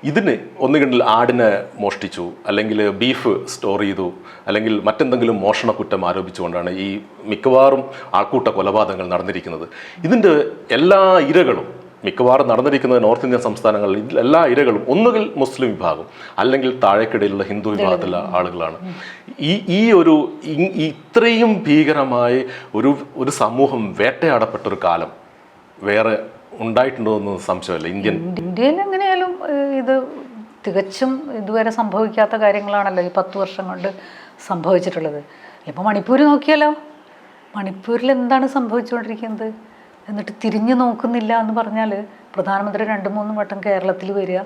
ഇതിന് ഒന്നുകിൽ ആടിനെ മോഷ്ടിച്ചു, അല്ലെങ്കിൽ ബീഫ് സ്റ്റോർ ചെയ്തു, അല്ലെങ്കിൽ മറ്റെന്തെങ്കിലും മോഷണ കുറ്റം ആരോപിച്ചുകൊണ്ടാണ് ഈ മിക്കവാറും ആൾക്കൂട്ട കൊലപാതകങ്ങൾ നടന്നിരിക്കുന്നത്. ഇതിൻ്റെ എല്ലാ ഇരകളും മിക്കവാറും നടന്നിരിക്കുന്നത് നോർത്ത് ഇന്ത്യൻ സംസ്ഥാനങ്ങളിൽ എല്ലാ ഇരകളും ഒന്നുകിൽ മുസ്ലിം വിഭാഗം അല്ലെങ്കിൽ താഴേക്കിടയിലുള്ള ഹിന്ദു വിഭാഗത്തിലുള്ള ആളുകളാണ്. ഈ ഒരു ഇത്രയും ഭീകരമായി ഒരു സമൂഹം വേട്ടയാടപ്പെട്ടൊരു കാലം വേറെ ഉണ്ടായിട്ടുണ്ടോ എന്ന് സംശയമല്ല. ഇന്ത്യയിൽ എങ്ങനെയാലും ഇത് തികച്ചും ഇതുവരെ സംഭവിക്കാത്ത കാര്യങ്ങളാണല്ലോ ഈ 10 വർഷം കൊണ്ട് സംഭവിച്ചിട്ടുള്ളത്. ഇപ്പോൾ മണിപ്പൂർ നോക്കിയാലോ, മണിപ്പൂരിൽ എന്താണ് സംഭവിച്ചുകൊണ്ടിരിക്കുന്നത്? എന്നിട്ട് തിരിഞ്ഞു നോക്കുന്നില്ല എന്ന് പറഞ്ഞാൽ പ്രധാനമന്ത്രി 2-3 വട്ടം കേരളത്തിൽ വരിക,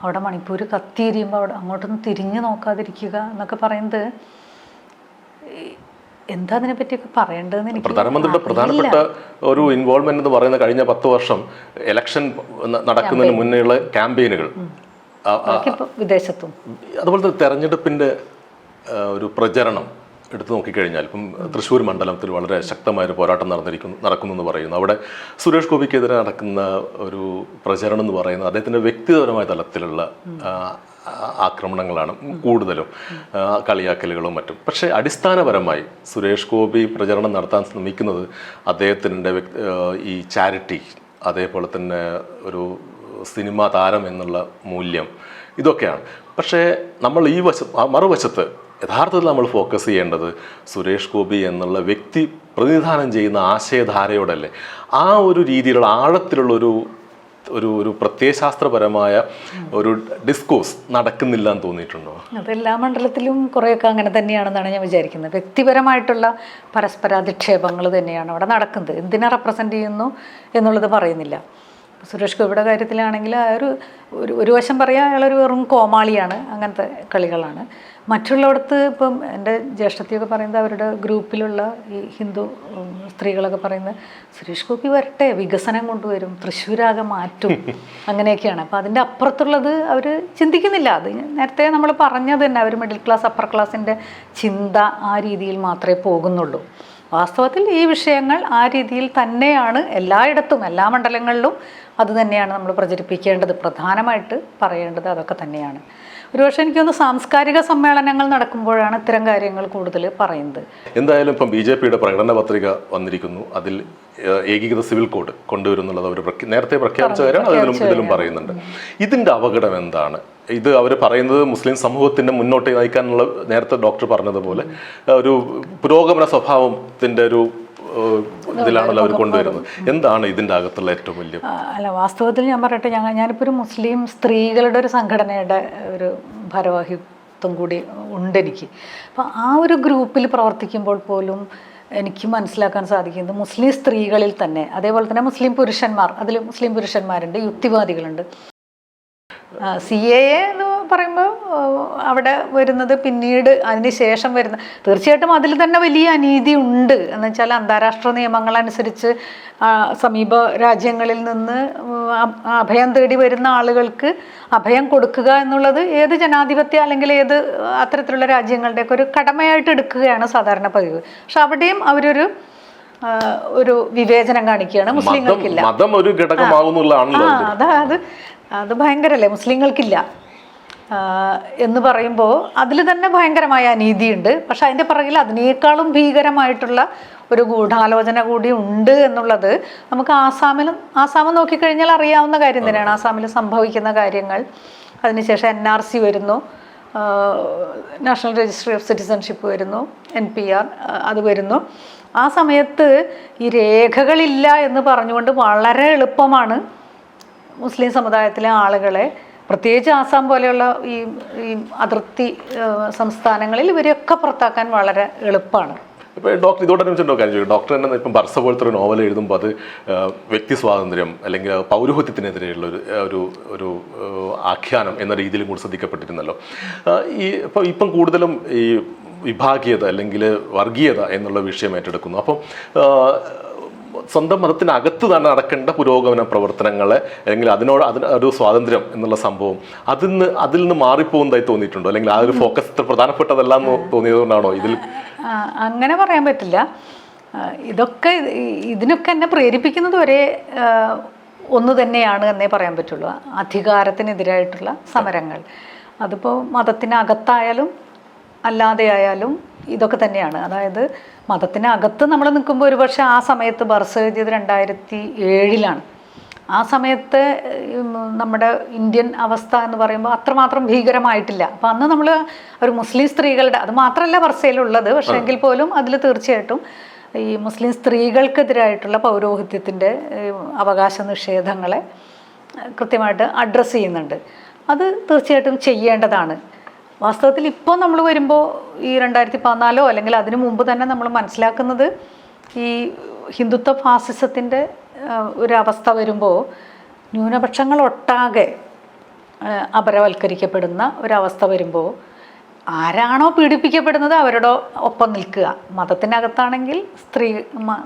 അവിടെ മണിപ്പൂർ കത്തിയെരിയുമ്പോൾ അവിടെ അങ്ങോട്ടൊന്നും തിരിഞ്ഞു നോക്കാതിരിക്കുക എന്നൊക്കെ പറയുന്നത് എന്താ അതിനെ പറ്റിയൊക്കെ പറയേണ്ടതെന്ന് എനിക്ക് പ്രധാനമന്ത്രിയുടെ പ്രധാനപ്പെട്ട ഒരു ഇൻവോൾവ്മെന്റ് എന്ന് പറയുന്ന കഴിഞ്ഞ 10 വർഷം ഇലക്ഷൻ നടക്കുന്നതിന് മുന്നേയുള്ള ക്യാമ്പയിനുകൾ, വിദേശത്തും അതുപോലെ തന്നെ തെരഞ്ഞെടുപ്പിന്റെ ഒരു പ്രചരണം എടുത്തു നോക്കിക്കഴിഞ്ഞാൽ ഇപ്പം തൃശ്ശൂർ മണ്ഡലത്തിൽ വളരെ ശക്തമായൊരു പോരാട്ടം നടക്കുന്നു എന്ന് പറയുന്നു. അവിടെ സുരേഷ് ഗോപിക്കെതിരെ നടക്കുന്ന ഒരു പ്രചരണം എന്ന് പറയുന്നത് അദ്ദേഹത്തിൻ്റെ വ്യക്തിപരമായ തലത്തിലുള്ള ആക്രമണങ്ങളാണ് കൂടുതലും, കളിയാക്കലുകളും മറ്റും. പക്ഷേ അടിസ്ഥാനപരമായി സുരേഷ് ഗോപി പ്രചരണം നടത്താൻ ശ്രമിക്കുന്നത് അദ്ദേഹത്തിൻ്റെ ഈ ചാരിറ്റി, അതേപോലെ തന്നെ ഒരു സിനിമാ താരം എന്നുള്ള മൂല്യം, ഇതൊക്കെയാണ്. പക്ഷേ നമ്മൾ ഈ മറുവശത്ത് യഥാർത്ഥത്തിൽ നമ്മൾ ഫോക്കസ് ചെയ്യേണ്ടത് സുരേഷ് ഗോപി എന്നുള്ള വ്യക്തി പ്രതിനിധാനം ചെയ്യുന്ന ആശയധാരയോടല്ലേ. ആ ഒരു രീതിയിലുള്ള ആഴത്തിലുള്ള ഒരു ഒരു പ്രത്യയശാസ്ത്രപരമായ ഒരു ഡിസ്കോഴ്സ് നടക്കുന്നില്ല എന്ന് തോന്നിയിട്ടുണ്ടോ? അതെല്ലാ മണ്ഡലത്തിലും കുറേയൊക്കെ അങ്ങനെ തന്നെയാണെന്നാണ് ഞാൻ വിചാരിക്കുന്നത്. വ്യക്തിപരമായിട്ടുള്ള പരസ്പരാധിക്ഷേപങ്ങൾ തന്നെയാണ് അവിടെ നടക്കുന്നത്. എന്തിനെ റെപ്രസെൻ്റ് ചെയ്യുന്നു എന്നുള്ളത് പറയുന്നില്ല. സുരേഷ് ഗോപിയുടെ കാര്യത്തിലാണെങ്കിൽ ഒരു വശം പറയാം, അയാളൊരു വെറും കോമാളിയാണ്, അങ്ങനത്തെ കളികളാണ്. മറ്റുള്ളടത്ത് ഇപ്പം എൻ്റെ ജ്യേഷ്ഠത്തിയൊക്കെ പറയുന്നത് അവരുടെ ഗ്രൂപ്പിലുള്ള ഈ ഹിന്ദു സ്ത്രീകളൊക്കെ പറയുന്നത് സുരേഷ് ഗോപി വരട്ടെ, വികസനം കൊണ്ടുവരും, തൃശ്ശൂരാകെ മാറ്റും, അങ്ങനെയൊക്കെയാണ്. അപ്പോൾ അതിൻ്റെ അപ്പുറത്തുള്ളത് അവർ ചിന്തിക്കുന്നില്ല. അത് നേരത്തെ നമ്മൾ പറഞ്ഞത് തന്നെ, അവർ മിഡിൽ ക്ലാസ് അപ്പർ ക്ലാസ്സിൻ്റെ ചിന്ത ആ രീതിയിൽ മാത്രമേ പോകുന്നുള്ളൂ. വാസ്തവത്തിൽ ഈ വിഷയങ്ങൾ ആ രീതിയിൽ തന്നെയാണ് എല്ലായിടത്തും, എല്ലാ മണ്ഡലങ്ങളിലും അത് തന്നെയാണ് നമ്മൾ പ്രചരിപ്പിക്കേണ്ടത്. പ്രധാനമായിട്ട് പറയേണ്ടത് അതൊക്കെ തന്നെയാണ്. ഒരുപക്ഷെ എനിക്കൊന്ന് സാംസ്കാരിക സമ്മേളനങ്ങൾ നടക്കുമ്പോഴാണ് ഇത്തരം കാര്യങ്ങൾ കൂടുതൽ പറയുന്നത്. എന്തായാലും ഇപ്പം BJPയുടെ പ്രകടന പത്രിക വന്നിരിക്കുന്നു. അതിൽ ഏകീകൃത സിവിൽ കോഡ് കൊണ്ടുവരുന്നുള്ളത് അവർ നേരത്തെ പ്രഖ്യാപിച്ച കാര്യമാണ്, ഇതിലും പറയുന്നുണ്ട്. ഇതിൻ്റെ അപകടം എന്താണ്? ഇത് അവർ പറയുന്നത് മുസ്ലിം സമൂഹത്തിൻ്റെ മുന്നോട്ട് നയിക്കാനുള്ള, നേരത്തെ ഡോക്ടർ പറഞ്ഞതുപോലെ ഒരു പുരോഗമന സ്വഭാവത്തിൻ്റെ ഒരു ഇതിലാണല്ലോ അവർ കൊണ്ടുവരുന്നത്. എന്താണ് ഇതിൻ്റെ അകത്തുള്ള ഏറ്റവും വലിയ? അല്ല, വാസ്തവത്തിൽ ഞാൻ പറയട്ടെ, ഞാനിപ്പോൾ ഒരു മുസ്ലിം സ്ത്രീകളുടെ ഒരു സംഘടനയുടെ ഒരു ഭാരവാഹിത്വം കൂടി ഉണ്ട് എനിക്ക്. അപ്പോൾ ആ ഒരു ഗ്രൂപ്പിൽ പ്രവർത്തിക്കുമ്പോൾ പോലും എനിക്ക് മനസ്സിലാക്കാൻ സാധിക്കുന്നത് മുസ്ലിം സ്ത്രീകളിൽ തന്നെ, അതേപോലെ തന്നെ മുസ്ലിം പുരുഷന്മാർ, അതിൽ മുസ്ലിം പുരുഷന്മാരുണ്ട്, യുക്തിവാദികളുണ്ട്. CAA എന്ന് പറയുമ്പോൾ അവിടെ വരുന്നത് പിന്നീട് അതിന് ശേഷം വരുന്ന, തീർച്ചയായിട്ടും അതിൽ തന്നെ വലിയ അനീതി ഉണ്ട്. എന്ന് വെച്ചാൽ അന്താരാഷ്ട്ര നിയമങ്ങളനുസരിച്ച് സമീപ രാജ്യങ്ങളിൽ നിന്ന് അഭയം തേടി വരുന്ന ആളുകൾക്ക് അഭയം കൊടുക്കുക എന്നുള്ളത് ഏത് ജനാധിപത്യ അല്ലെങ്കിൽ ഏത് അത്തരത്തിലുള്ള രാജ്യങ്ങളുടെയൊക്കെ ഒരു കടമയായിട്ട് എടുക്കുകയാണ് സാധാരണ പതിവ്. പക്ഷെ അവിടെയും അവരൊരു വിവേചനം കാണിക്കുകയാണ്. മുസ്ലിങ്ങൾക്കില്ല. അത് ഭയങ്കരല്ലേ, മുസ്ലിങ്ങൾക്കില്ല എന്ന് പറയുമ്പോൾ അതിൽ തന്നെ ഭയങ്കരമായ അനീതിയുണ്ട്. പക്ഷെ അതിൻ്റെ പിറകിൽ അതിനേക്കാളും ഭീകരമായിട്ടുള്ള ഒരു ഗൂഢാലോചന കൂടി ഉണ്ട് എന്നുള്ളത് നമുക്ക് ആസാം നോക്കിക്കഴിഞ്ഞാൽ അറിയാവുന്ന കാര്യം തന്നെയാണ്. ആസാമിൽ സംഭവിക്കുന്ന കാര്യങ്ങൾ, അതിനുശേഷം NRC വരുന്നു, നാഷണൽ രജിസ്ട്രി ഓഫ് സിറ്റിസൺഷിപ്പ് വരുന്നു, NPR അത് വരുന്നു. ആ സമയത്ത് ഈ രേഖകളില്ല എന്ന് പറഞ്ഞുകൊണ്ട് വളരെ എളുപ്പമാണ് മുസ്ലിം സമുദായത്തിലെ ആളുകളെ, പ്രത്യേകിച്ച് ആസാം പോലെയുള്ള ഈ അതിർത്തി സംസ്ഥാനങ്ങളിൽ ഇവരെയൊക്കെ പുറത്താക്കാൻ വളരെ എളുപ്പമാണ്. ഇപ്പോൾ ഡോക്ടർ ഇതോടനുബന്ധിച്ചുണ്ടോ കാര്യം? ഡോക്ടർ തന്നെ ഇപ്പം ബർസ പോലത്തെ ഒരു നോവൽ എഴുതുമ്പോൾ അത് വ്യക്തി സ്വാതന്ത്ര്യം അല്ലെങ്കിൽ പൗരോഹിത്യത്തിനെതിരെയുള്ള ഒരു ആഖ്യാനം എന്ന രീതിയിലും കൂടി ശ്രദ്ധിക്കപ്പെട്ടിരുന്നല്ലോ. ഇപ്പം കൂടുതലും ഈ വിഭാഗീയത അല്ലെങ്കിൽ വർഗീയത എന്നുള്ള വിഷയം ഏറ്റെടുക്കുന്നു. അപ്പം സ്വന്തം മതത്തിനകത്ത് തന്നെ നടക്കേണ്ട പുരോഗമന പ്രവർത്തനങ്ങളെ അല്ലെങ്കിൽ ഒരു സ്വാതന്ത്ര്യം എന്നുള്ള സംഭവം അതിൽ നിന്ന് മാറിപ്പോകുന്നതായി തോന്നിയിട്ടുണ്ടോ? അല്ലെങ്കിൽ ആ ഒരു ഫോക്കസ് ഇത്ര പ്രധാനപ്പെട്ടതല്ല എന്ന് തോന്നിയതുകൊണ്ടാണോ ഇതിൽ? അങ്ങനെ പറയാൻ പറ്റില്ല. ഇതിനൊക്കെ എന്നെ പ്രേരിപ്പിക്കുന്നത് ഒന്ന് തന്നെയാണ് എന്നേ പറയാൻ പറ്റുള്ളൂ. അധികാരത്തിനെതിരായിട്ടുള്ള സമരങ്ങൾ, അതിപ്പോൾ മതത്തിനകത്തായാലും അല്ലാതെ ആയാലും ഇതൊക്കെ തന്നെയാണ്. അതായത് മതത്തിനകത്ത് നമ്മൾ നിൽക്കുമ്പോൾ ഒരുപക്ഷെ ആ സമയത്ത് ബർസ എഴുതിയത് 2007 ആ സമയത്ത് നമ്മുടെ ഇന്ത്യൻ അവസ്ഥ എന്ന് പറയുമ്പോൾ അത്രമാത്രം ഭീകരമായിട്ടില്ല. അപ്പം അന്ന് നമ്മൾ ഒരു മുസ്ലിം സ്ത്രീകളുടെ, അത് മാത്രമല്ല ബർസയിലുള്ളത്, പക്ഷേ എങ്കിൽ പോലും അതിൽ തീർച്ചയായിട്ടും ഈ മുസ്ലിം സ്ത്രീകൾക്കെതിരായിട്ടുള്ള പൗരോഹിത്യത്തിൻ്റെ അവകാശ നിഷേധങ്ങളെ കൃത്യമായിട്ട് അഡ്രസ്സ് ചെയ്യുന്നുണ്ട്. അത് തീർച്ചയായിട്ടും ചെയ്യേണ്ടതാണ്. വാസ്തവത്തിൽ ഇപ്പോൾ നമ്മൾ വരുമ്പോൾ ഈ 2014 അല്ലെങ്കിൽ അതിനു മുമ്പ് തന്നെ നമ്മൾ മനസ്സിലാക്കുന്നത് ഈ ഹിന്ദുത്വ ഫാസിസത്തിൻ്റെ ഒരവസ്ഥ വരുമ്പോൾ ന്യൂനപക്ഷങ്ങൾ ഒട്ടാകെ അപരവൽക്കരിക്കപ്പെടുന്ന ഒരവസ്ഥ വരുമ്പോൾ ആരാണോ പീഡിപ്പിക്കപ്പെടുന്നത് അവരുടെ ഒപ്പം നിൽക്കുക. മതത്തിനകത്താണെങ്കിൽ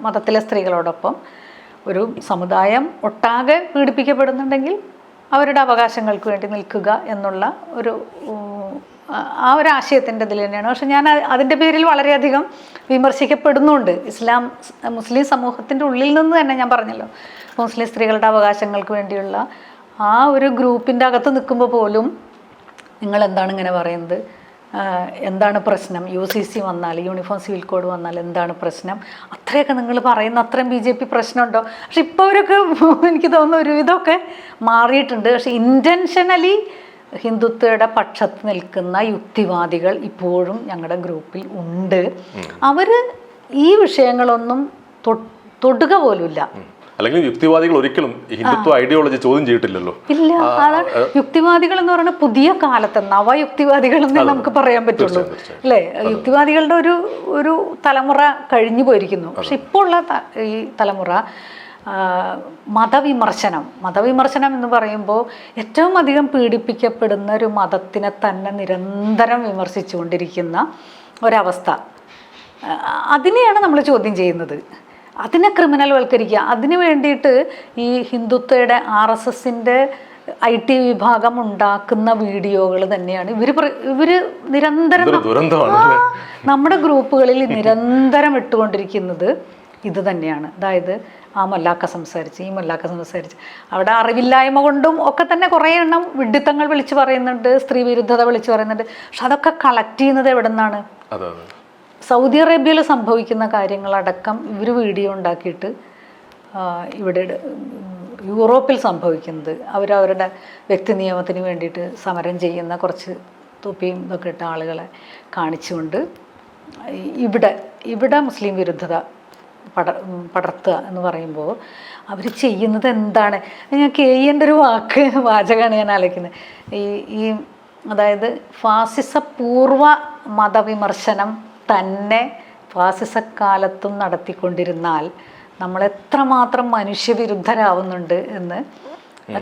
മതത്തിലെ സ്ത്രീകളോടൊപ്പം, ഒരു സമുദായം ഒട്ടാകെ പീഡിപ്പിക്കപ്പെടുന്നുണ്ടെങ്കിൽ അവരുടെ അവകാശങ്ങൾക്ക് വേണ്ടി നിൽക്കുക എന്നുള്ള ഒരു ആശയത്തിൻ്റെ ഇതിൽ തന്നെയാണ്. പക്ഷെ ഞാൻ അതിൻ്റെ പേരിൽ വളരെയധികം വിമർശിക്കപ്പെടുന്നുണ്ട്. മുസ്ലിം സമൂഹത്തിൻ്റെ ഉള്ളിൽ നിന്ന് തന്നെ ഞാൻ പറഞ്ഞല്ലോ, മുസ്ലിം സ്ത്രീകളുടെ അവകാശങ്ങൾക്ക് വേണ്ടിയുള്ള ആ ഒരു ഗ്രൂപ്പിൻ്റെ അകത്ത് നിൽക്കുമ്പോൾ പോലും നിങ്ങൾ എന്താണ് ഇങ്ങനെ പറയുന്നത്, എന്താണ് പ്രശ്നം, UCC വന്നാൽ, യൂണിഫോം സിവിൽ കോഡ് വന്നാൽ എന്താണ് പ്രശ്നം, അത്രയൊക്കെ നിങ്ങൾ പറയുന്ന അത്രയും BJP പ്രശ്നമുണ്ടോ? പക്ഷെ ഇപ്പോൾ അവരൊക്കെ എനിക്ക് തോന്നുന്നു ഒരുവിധമൊക്കെ മാറിയിട്ടുണ്ട്. പക്ഷെ ഇൻറ്റൻഷനലി ഹിന്ദുത്വയുടെ പക്ഷത്ത് നിൽക്കുന്ന യുക്തിവാദികൾ ഇപ്പോഴും ഞങ്ങളുടെ ഗ്രൂപ്പിൽ ഉണ്ട്. അവർ ഈ വിഷയങ്ങളൊന്നും തൊടുക പോലുമില്ല. അല്ലെങ്കിൽ യുക്തിവാദികൾ ഒരിക്കലും ഹിന്ദുത്വ ഐഡിയോളജി ചോദ്യം ചെയ്തിട്ടില്ലല്ലോ. ഇല്ല, അതാണ് യുക്തിവാദികൾ എന്ന് പറയുന്നത് പുതിയ കാലത്തെ നവയുക്തിവാദികൾ എന്നേ നമുക്ക് പറയാൻ പറ്റുള്ളൂ അല്ലേ. യുക്തിവാദികളുടെ ഒരു തലമുറ കഴിഞ്ഞു പോയിരിക്കുന്നു. പക്ഷെ ഇപ്പോൾ ഉള്ള ഈ തലമുറ മതവിമർശനം എന്ന് പറയുമ്പോൾ ഏറ്റവും അധികം പീഡിപ്പിക്കപ്പെടുന്ന ഒരു മതത്തിനെ തന്നെ നിരന്തരം വിമർശിച്ചുകൊണ്ടിരിക്കുന്ന ഒരവസ്ഥ, അതിനെയാണ് നമ്മൾ ചോദ്യം ചെയ്യുന്നത്. അതിനെ ക്രിമിനൽ വൽക്കരിക്കുക. അതിന് വേണ്ടിയിട്ട് ഈ ഹിന്ദുത്വയുടെ RSSൻ്റെ IT വിഭാഗം ഉണ്ടാക്കുന്ന വീഡിയോകൾ തന്നെയാണ് ഇവർ നിരന്തരം നമ്മുടെ ഗ്രൂപ്പുകളിൽ നിരന്തരം ഇട്ടുകൊണ്ടിരിക്കുന്നത് ഇത് തന്നെയാണ്. അതായത് ആ മൊല്ലാക്ക സംസാരിച്ച്, ഈ മൊല്ലാക്ക സംസാരിച്ച്, അവിടെ അറിവില്ലായ്മ കൊണ്ടും ഒക്കെ തന്നെ കുറേ എണ്ണം വിഡ്ഢിത്തങ്ങൾ വിളിച്ച് പറയുന്നുണ്ട്, സ്ത്രീ വിരുദ്ധത വിളിച്ച് പറയുന്നുണ്ട്. പക്ഷെ അതൊക്കെ കളക്ട് ചെയ്യുന്നത് എവിടെ നിന്നാണ്? സൗദി അറേബ്യയിൽ സംഭവിക്കുന്ന കാര്യങ്ങളടക്കം ഇവർ വീഡിയോ ഉണ്ടാക്കിയിട്ട് ഇവിടെ യൂറോപ്പിൽ സംഭവിക്കുന്നത് അവരവരുടെ വ്യക്തി നിയമത്തിന് വേണ്ടിയിട്ട് സമരം ചെയ്യുന്ന കുറച്ച് തൊപ്പിയും ഇതൊക്കെ ഇട്ട ആളുകളെ കാണിച്ചുകൊണ്ട് ഇവിടെ മുസ്ലിം വിരുദ്ധത പടർത്തുക എന്ന് പറയുമ്പോൾ അവർ ചെയ്യുന്നത് എന്താണ്? ഞാൻ KEൻ്റെ ഒരു വാചകമാണ് ഞാൻ ആലോചിക്കുന്നത്. ഈ അതായത് ഫാസിസപൂർവ മതവിമർശനം തന്നെ ഫാസിസക്കാലത്തും നടത്തിക്കൊണ്ടിരുന്നാൽ നമ്മൾ എത്രമാത്രം മനുഷ്യവിരുദ്ധരാവുന്നുണ്ട് എന്ന്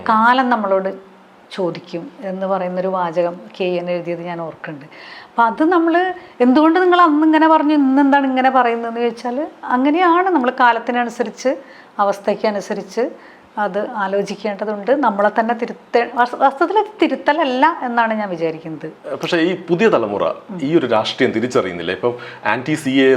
കാലം നമ്മളോട് ചോദിക്കും എന്ന് പറയുന്നൊരു വാചകം KN എഴുതിയത് ഞാൻ ഓർക്കുന്നുണ്ട്. അപ്പം അത് നമ്മൾ എന്തുകൊണ്ട് നിങ്ങൾ അന്ന് ഇങ്ങനെ പറഞ്ഞു ഇന്നെന്താണ് ഇങ്ങനെ പറയുന്നതെന്ന് ചോദിച്ചാൽ അങ്ങനെയാണ് നമ്മൾ കാലത്തിനനുസരിച്ച് അവസ്ഥയ്ക്കനുസരിച്ച് അത് ആലോചിക്കേണ്ടതുണ്ട്. നമ്മളെ തന്നെ വാസ്തവത്തിൽ അത് തിരുത്തലല്ല എന്നാണ് ഞാൻ വിചാരിക്കുന്നത്. പക്ഷേ ഈ പുതിയ തലമുറ ഈ ഒരു രാഷ്ട്രീയം തിരിച്ചറിയുന്നില്ല. ഇപ്പം CAA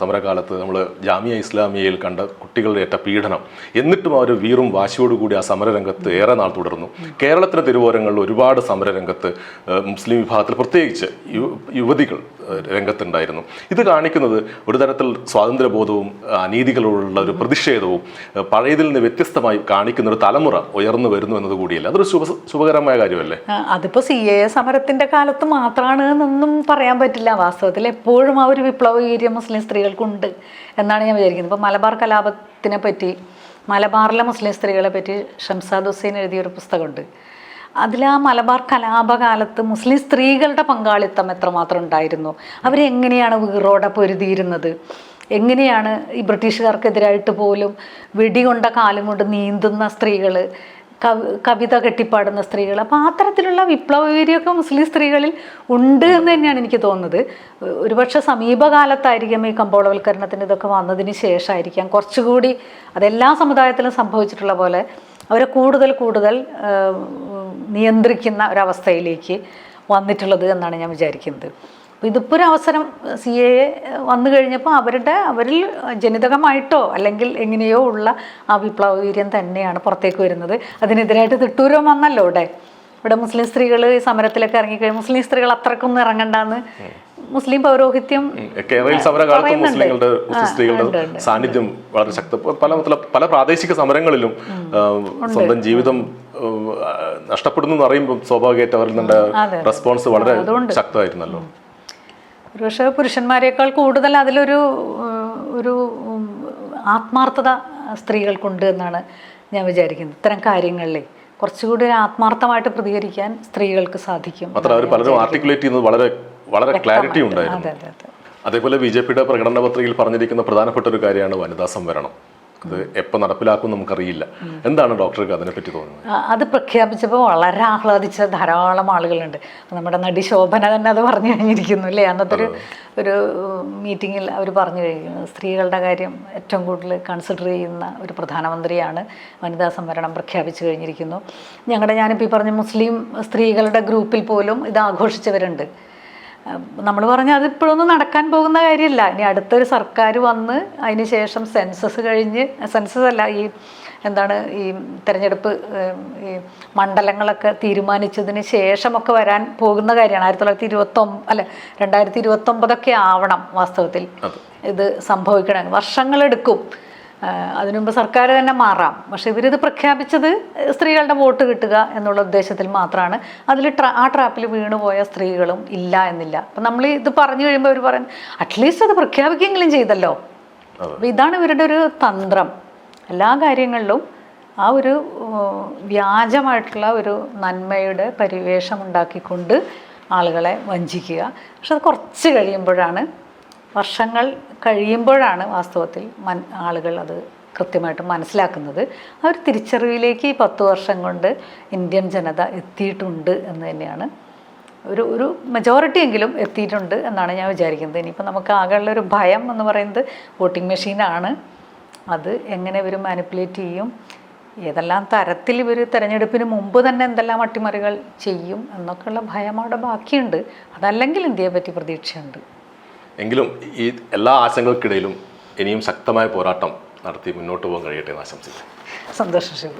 സമരകാലത്ത് നമ്മൾ ജാമിയ ഇസ്ലാമിയയിൽ കണ്ട കുട്ടികളുടെ ഏറ്റ പീഡനം, എന്നിട്ടും അവർ വീറും വാശിയോടുകൂടി ആ സമരരംഗത്ത് ഏറെ നാൾ തുടർന്നു. കേരളത്തിലെ തെരുവോരങ്ങളിൽ ഒരുപാട് സമരരംഗത്ത് മുസ്ലിം വിഭാഗത്തിൽ പ്രത്യേകിച്ച് യുവതികൾ രംഗത്തുണ്ടായിരുന്നു. ഇത് കാണിക്കുന്നത് ഒരു തരത്തിൽ സ്വാതന്ത്ര്യബോധവും അനീതികളോടുള്ള ഒരു പ്രതിഷേധവും പഴയതിൽ നിന്ന് വ്യത്യസ്തമായി കാണിക്കുന്ന ഒരു തലമുറ ഉയർന്നു വരുന്നു എന്നത് കൂടിയല്ല. അതൊരു ശുഭകരമായ കാര്യമല്ലേ? അതിപ്പോ CAA സമരത്തിന്റെ കാലത്ത് മാത്രമാണ് എന്നൊന്നും പറയാൻ പറ്റില്ല. വാസ്തവത്തിൽ എപ്പോഴും ആ ഒരു വിപ്ലവീര്യം മുസ്ലിം സ്ത്രീകൾക്കുണ്ട് എന്നാണ് ഞാൻ വിചാരിക്കുന്നത്. ഇപ്പൊ മലബാർ കലാപത്തിനെ പറ്റി, മലബാറിലെ മുസ്ലിം സ്ത്രീകളെ പറ്റി ഷംസാദ് ഹുസൈൻ എഴുതിയൊരു പുസ്തകമുണ്ട്. അതിൽ ആ മലബാർ കലാപകാലത്ത് മുസ്ലിം സ്ത്രീകളുടെ പങ്കാളിത്തം എത്രമാത്രം ഉണ്ടായിരുന്നു, അവരെങ്ങനെയാണ് വീറോടെ പൊരുതിയിരുന്നത്, എങ്ങനെയാണ് ഈ ബ്രിട്ടീഷുകാർക്കെതിരായിട്ട് പോലും വെടികൊണ്ട കാലം കൊണ്ട് നീന്തുന്ന സ്ത്രീകൾ, കവിത കെട്ടിപ്പാടുന്ന സ്ത്രീകൾ. അപ്പോൾ ആ തരത്തിലുള്ള വിപ്ലവീര്യമൊക്കെ മുസ്ലിം സ്ത്രീകളിൽ ഉണ്ട് എന്ന് തന്നെയാണ് എനിക്ക് തോന്നുന്നത്. ഒരുപക്ഷെ സമീപകാലത്തായിരിക്കും ഈ കമ്പോളവൽക്കരണത്തിന് ഇതൊക്കെ വന്നതിന് ശേഷമായിരിക്കാം കുറച്ചുകൂടി അതെല്ലാ സമുദായത്തിലും സംഭവിച്ചിട്ടുള്ള പോലെ അവരെ കൂടുതൽ നിയന്ത്രിക്കുന്ന ഒരവസ്ഥയിലേക്ക് വന്നിട്ടുള്ളത് എന്നാണ് ഞാൻ വിചാരിക്കുന്നത്. ഇതിപ്പോൾ ഒരു അവസരം CAA വന്നു കഴിഞ്ഞപ്പോൾ അവരിൽ ജനിതകമായിട്ടോ അല്ലെങ്കിൽ എങ്ങനെയോ ഉള്ള ആ വിപ്ലവവീര്യം തന്നെയാണ് പുറത്തേക്ക് വരുന്നത്. അതിനെതിരായിട്ട് തിട്ടൂരം വന്നല്ലോ ഇവിടെ മുസ്ലിം സ്ത്രീകൾ ഈ സമരത്തിലൊക്കെ ഇറങ്ങിക്കഴിഞ്ഞാൽ മുസ്ലിം സ്ത്രീകൾ അത്രക്കൊന്നും ഇറങ്ങണ്ടെന്ന് മുസ്ലിം പൗരോഹിത്യം മുസ്ലിങ്ങളുടെ സാന്നിധ്യം വളരെ പല പ്രാദേശിക സമരങ്ങളിലും സ്വന്തം ജീവിതം നഷ്ടപ്പെടുന്നു എന്ന് പറയുമ്പോൾ സ്വാഭാവികമായിട്ട് അവരിൽ നിന്റെ റെസ്പോൺസ് വളരെ ശക്തമായിരുന്നല്ലോ. പക്ഷേ പുരുഷന്മാരെക്കാൾ കൂടുതൽ അതിലൊരു ആത്മാർത്ഥത സ്ത്രീകൾക്കുണ്ട് എന്നാണ് ഞാൻ വിചാരിക്കുന്നത്. ഇത്തരം കാര്യങ്ങളിലെ കുറച്ചുകൂടി ഒരു ആത്മാർത്ഥമായിട്ട് പ്രതികരിക്കാൻ സ്ത്രീകൾക്ക് സാധിക്കും. പലരും ആർട്ടിക്കുലേറ്റ് ചെയ്യുന്നത് വളരെ ക്ലാരിറ്റി ഉണ്ടായിരുന്നു. അതേപോലെ BJPയുടെ പ്രകടന പത്രികയിൽ പറഞ്ഞിരിക്കുന്ന പ്രധാനപ്പെട്ട ഒരു കാര്യമാണ് വനിതാ സംവരണം. അത് എപ്പോൾ നടപ്പിലാക്കും നമുക്കറിയില്ല. എന്താണ് ഡോക്ടർക്ക് അതിനെപ്പറ്റി തോന്നുന്നത്? അത് പ്രഖ്യാപിച്ചപ്പോൾ വളരെ ആഹ്ലാദിച്ച ധാരാളം ആളുകളുണ്ട്. നമ്മുടെ നടി ശോഭന തന്നെ അത് പറഞ്ഞു കഴിഞ്ഞിരിക്കുന്നു അല്ലേ. അന്നത്തെ ഒരു മീറ്റിങ്ങിൽ അവർ പറഞ്ഞു കഴിഞ്ഞു, സ്ത്രീകളുടെ കാര്യം ഏറ്റവും കൂടുതൽ കൺസിഡർ ചെയ്യുന്ന ഒരു പ്രധാനമന്ത്രിയാണ്, വനിതാ സംവരണം പ്രഖ്യാപിച്ചു കഴിഞ്ഞിരിക്കുന്നു. ഞാനിപ്പോൾ ഈ പറഞ്ഞ മുസ്ലിം സ്ത്രീകളുടെ ഗ്രൂപ്പിൽ പോലും ഇത് ആഘോഷിച്ചവരുണ്ട്. നമ്മൾ പറഞ്ഞാൽ അതിപ്പോഴൊന്നും നടക്കാൻ പോകുന്ന കാര്യമില്ല. ഇനി അടുത്തൊരു സർക്കാർ വന്ന് അതിന് ശേഷം സെൻസസ് കഴിഞ്ഞ്, സെൻസസ് അല്ല, ഈ തെരഞ്ഞെടുപ്പ് ഈ മണ്ഡലങ്ങളൊക്കെ തീരുമാനിച്ചതിന് ശേഷമൊക്കെ വരാൻ പോകുന്ന കാര്യമാണ്. 2029 ആവണം വാസ്തവത്തിൽ ഇത് സംഭവിക്കണം. വർഷങ്ങളെടുക്കും. അതിനു മുമ്പ് സർക്കാർ തന്നെ മാറാം. പക്ഷെ ഇവരിത് പ്രഖ്യാപിച്ചത് സ്ത്രീകളുടെ വോട്ട് കിട്ടുക എന്നുള്ള ഉദ്ദേശത്തിൽ മാത്രമാണ്. അതിൽ ആ ട്രാപ്പിൽ വീണുപോയ സ്ത്രീകളും ഇല്ല എന്നില്ല. അപ്പം നമ്മൾ ഇത് പറഞ്ഞു കഴിയുമ്പോൾ അവർ പറയും അറ്റ്ലീസ്റ്റ് അത് പ്രഖ്യാപിക്കെങ്കിലും ചെയ്തല്ലോ. അപ്പം ഇതാണ് ഇവരുടെ ഒരു തന്ത്രം. എല്ലാ കാര്യങ്ങളിലും ആ ഒരു വ്യാജമായിട്ടുള്ള ഒരു നന്മയുടെ പരിവേഷം ഉണ്ടാക്കിക്കൊണ്ട് ആളുകളെ വഞ്ചിക്കുക. പക്ഷെ അത് കുറച്ച് കഴിയുമ്പോഴാണ്, വർഷങ്ങൾ കഴിയുമ്പോഴാണ് വാസ്തവത്തിൽ ആളുകൾ അത് കൃത്യമായിട്ട് മനസ്സിലാക്കുന്നത്. ആ ഒരു തിരിച്ചറിവിലേക്ക് ഈ 10 വർഷം കൊണ്ട് ഇന്ത്യൻ ജനത എത്തിയിട്ടുണ്ട് എന്ന് തന്നെയാണ്, ഒരു മെജോറിറ്റി എങ്കിലും എത്തിയിട്ടുണ്ട് എന്നാണ് ഞാൻ വിചാരിക്കുന്നത്. ഇനിയിപ്പോൾ നമുക്ക് ആകെയുള്ളൊരു ഭയം എന്ന് പറയുന്നത് വോട്ടിംഗ് മെഷീനാണ്. അത് എങ്ങനെ ഇവർ മാനിപ്പുലേറ്റ് ചെയ്യും, ഏതെല്ലാം തരത്തിൽ ഇവർ തെരഞ്ഞെടുപ്പിന് മുമ്പ് തന്നെ എന്തെല്ലാം അട്ടിമറികൾ ചെയ്യും എന്നൊക്കെയുള്ള ഭയം അവിടെ ബാക്കിയുണ്ട്. അതല്ലെങ്കിൽ ഇന്ത്യയെ പറ്റി പ്രതീക്ഷയുണ്ട്. എങ്കിലും ഈ എല്ലാ ആശങ്കകൾക്കിടയിലും ഇനിയും ശക്തമായ പോരാട്ടം നടത്തി മുന്നോട്ട് പോകാൻ കഴിയട്ടെ എന്ന് ആശംസിക്കുന്നു. സന്തോഷം ശിവ.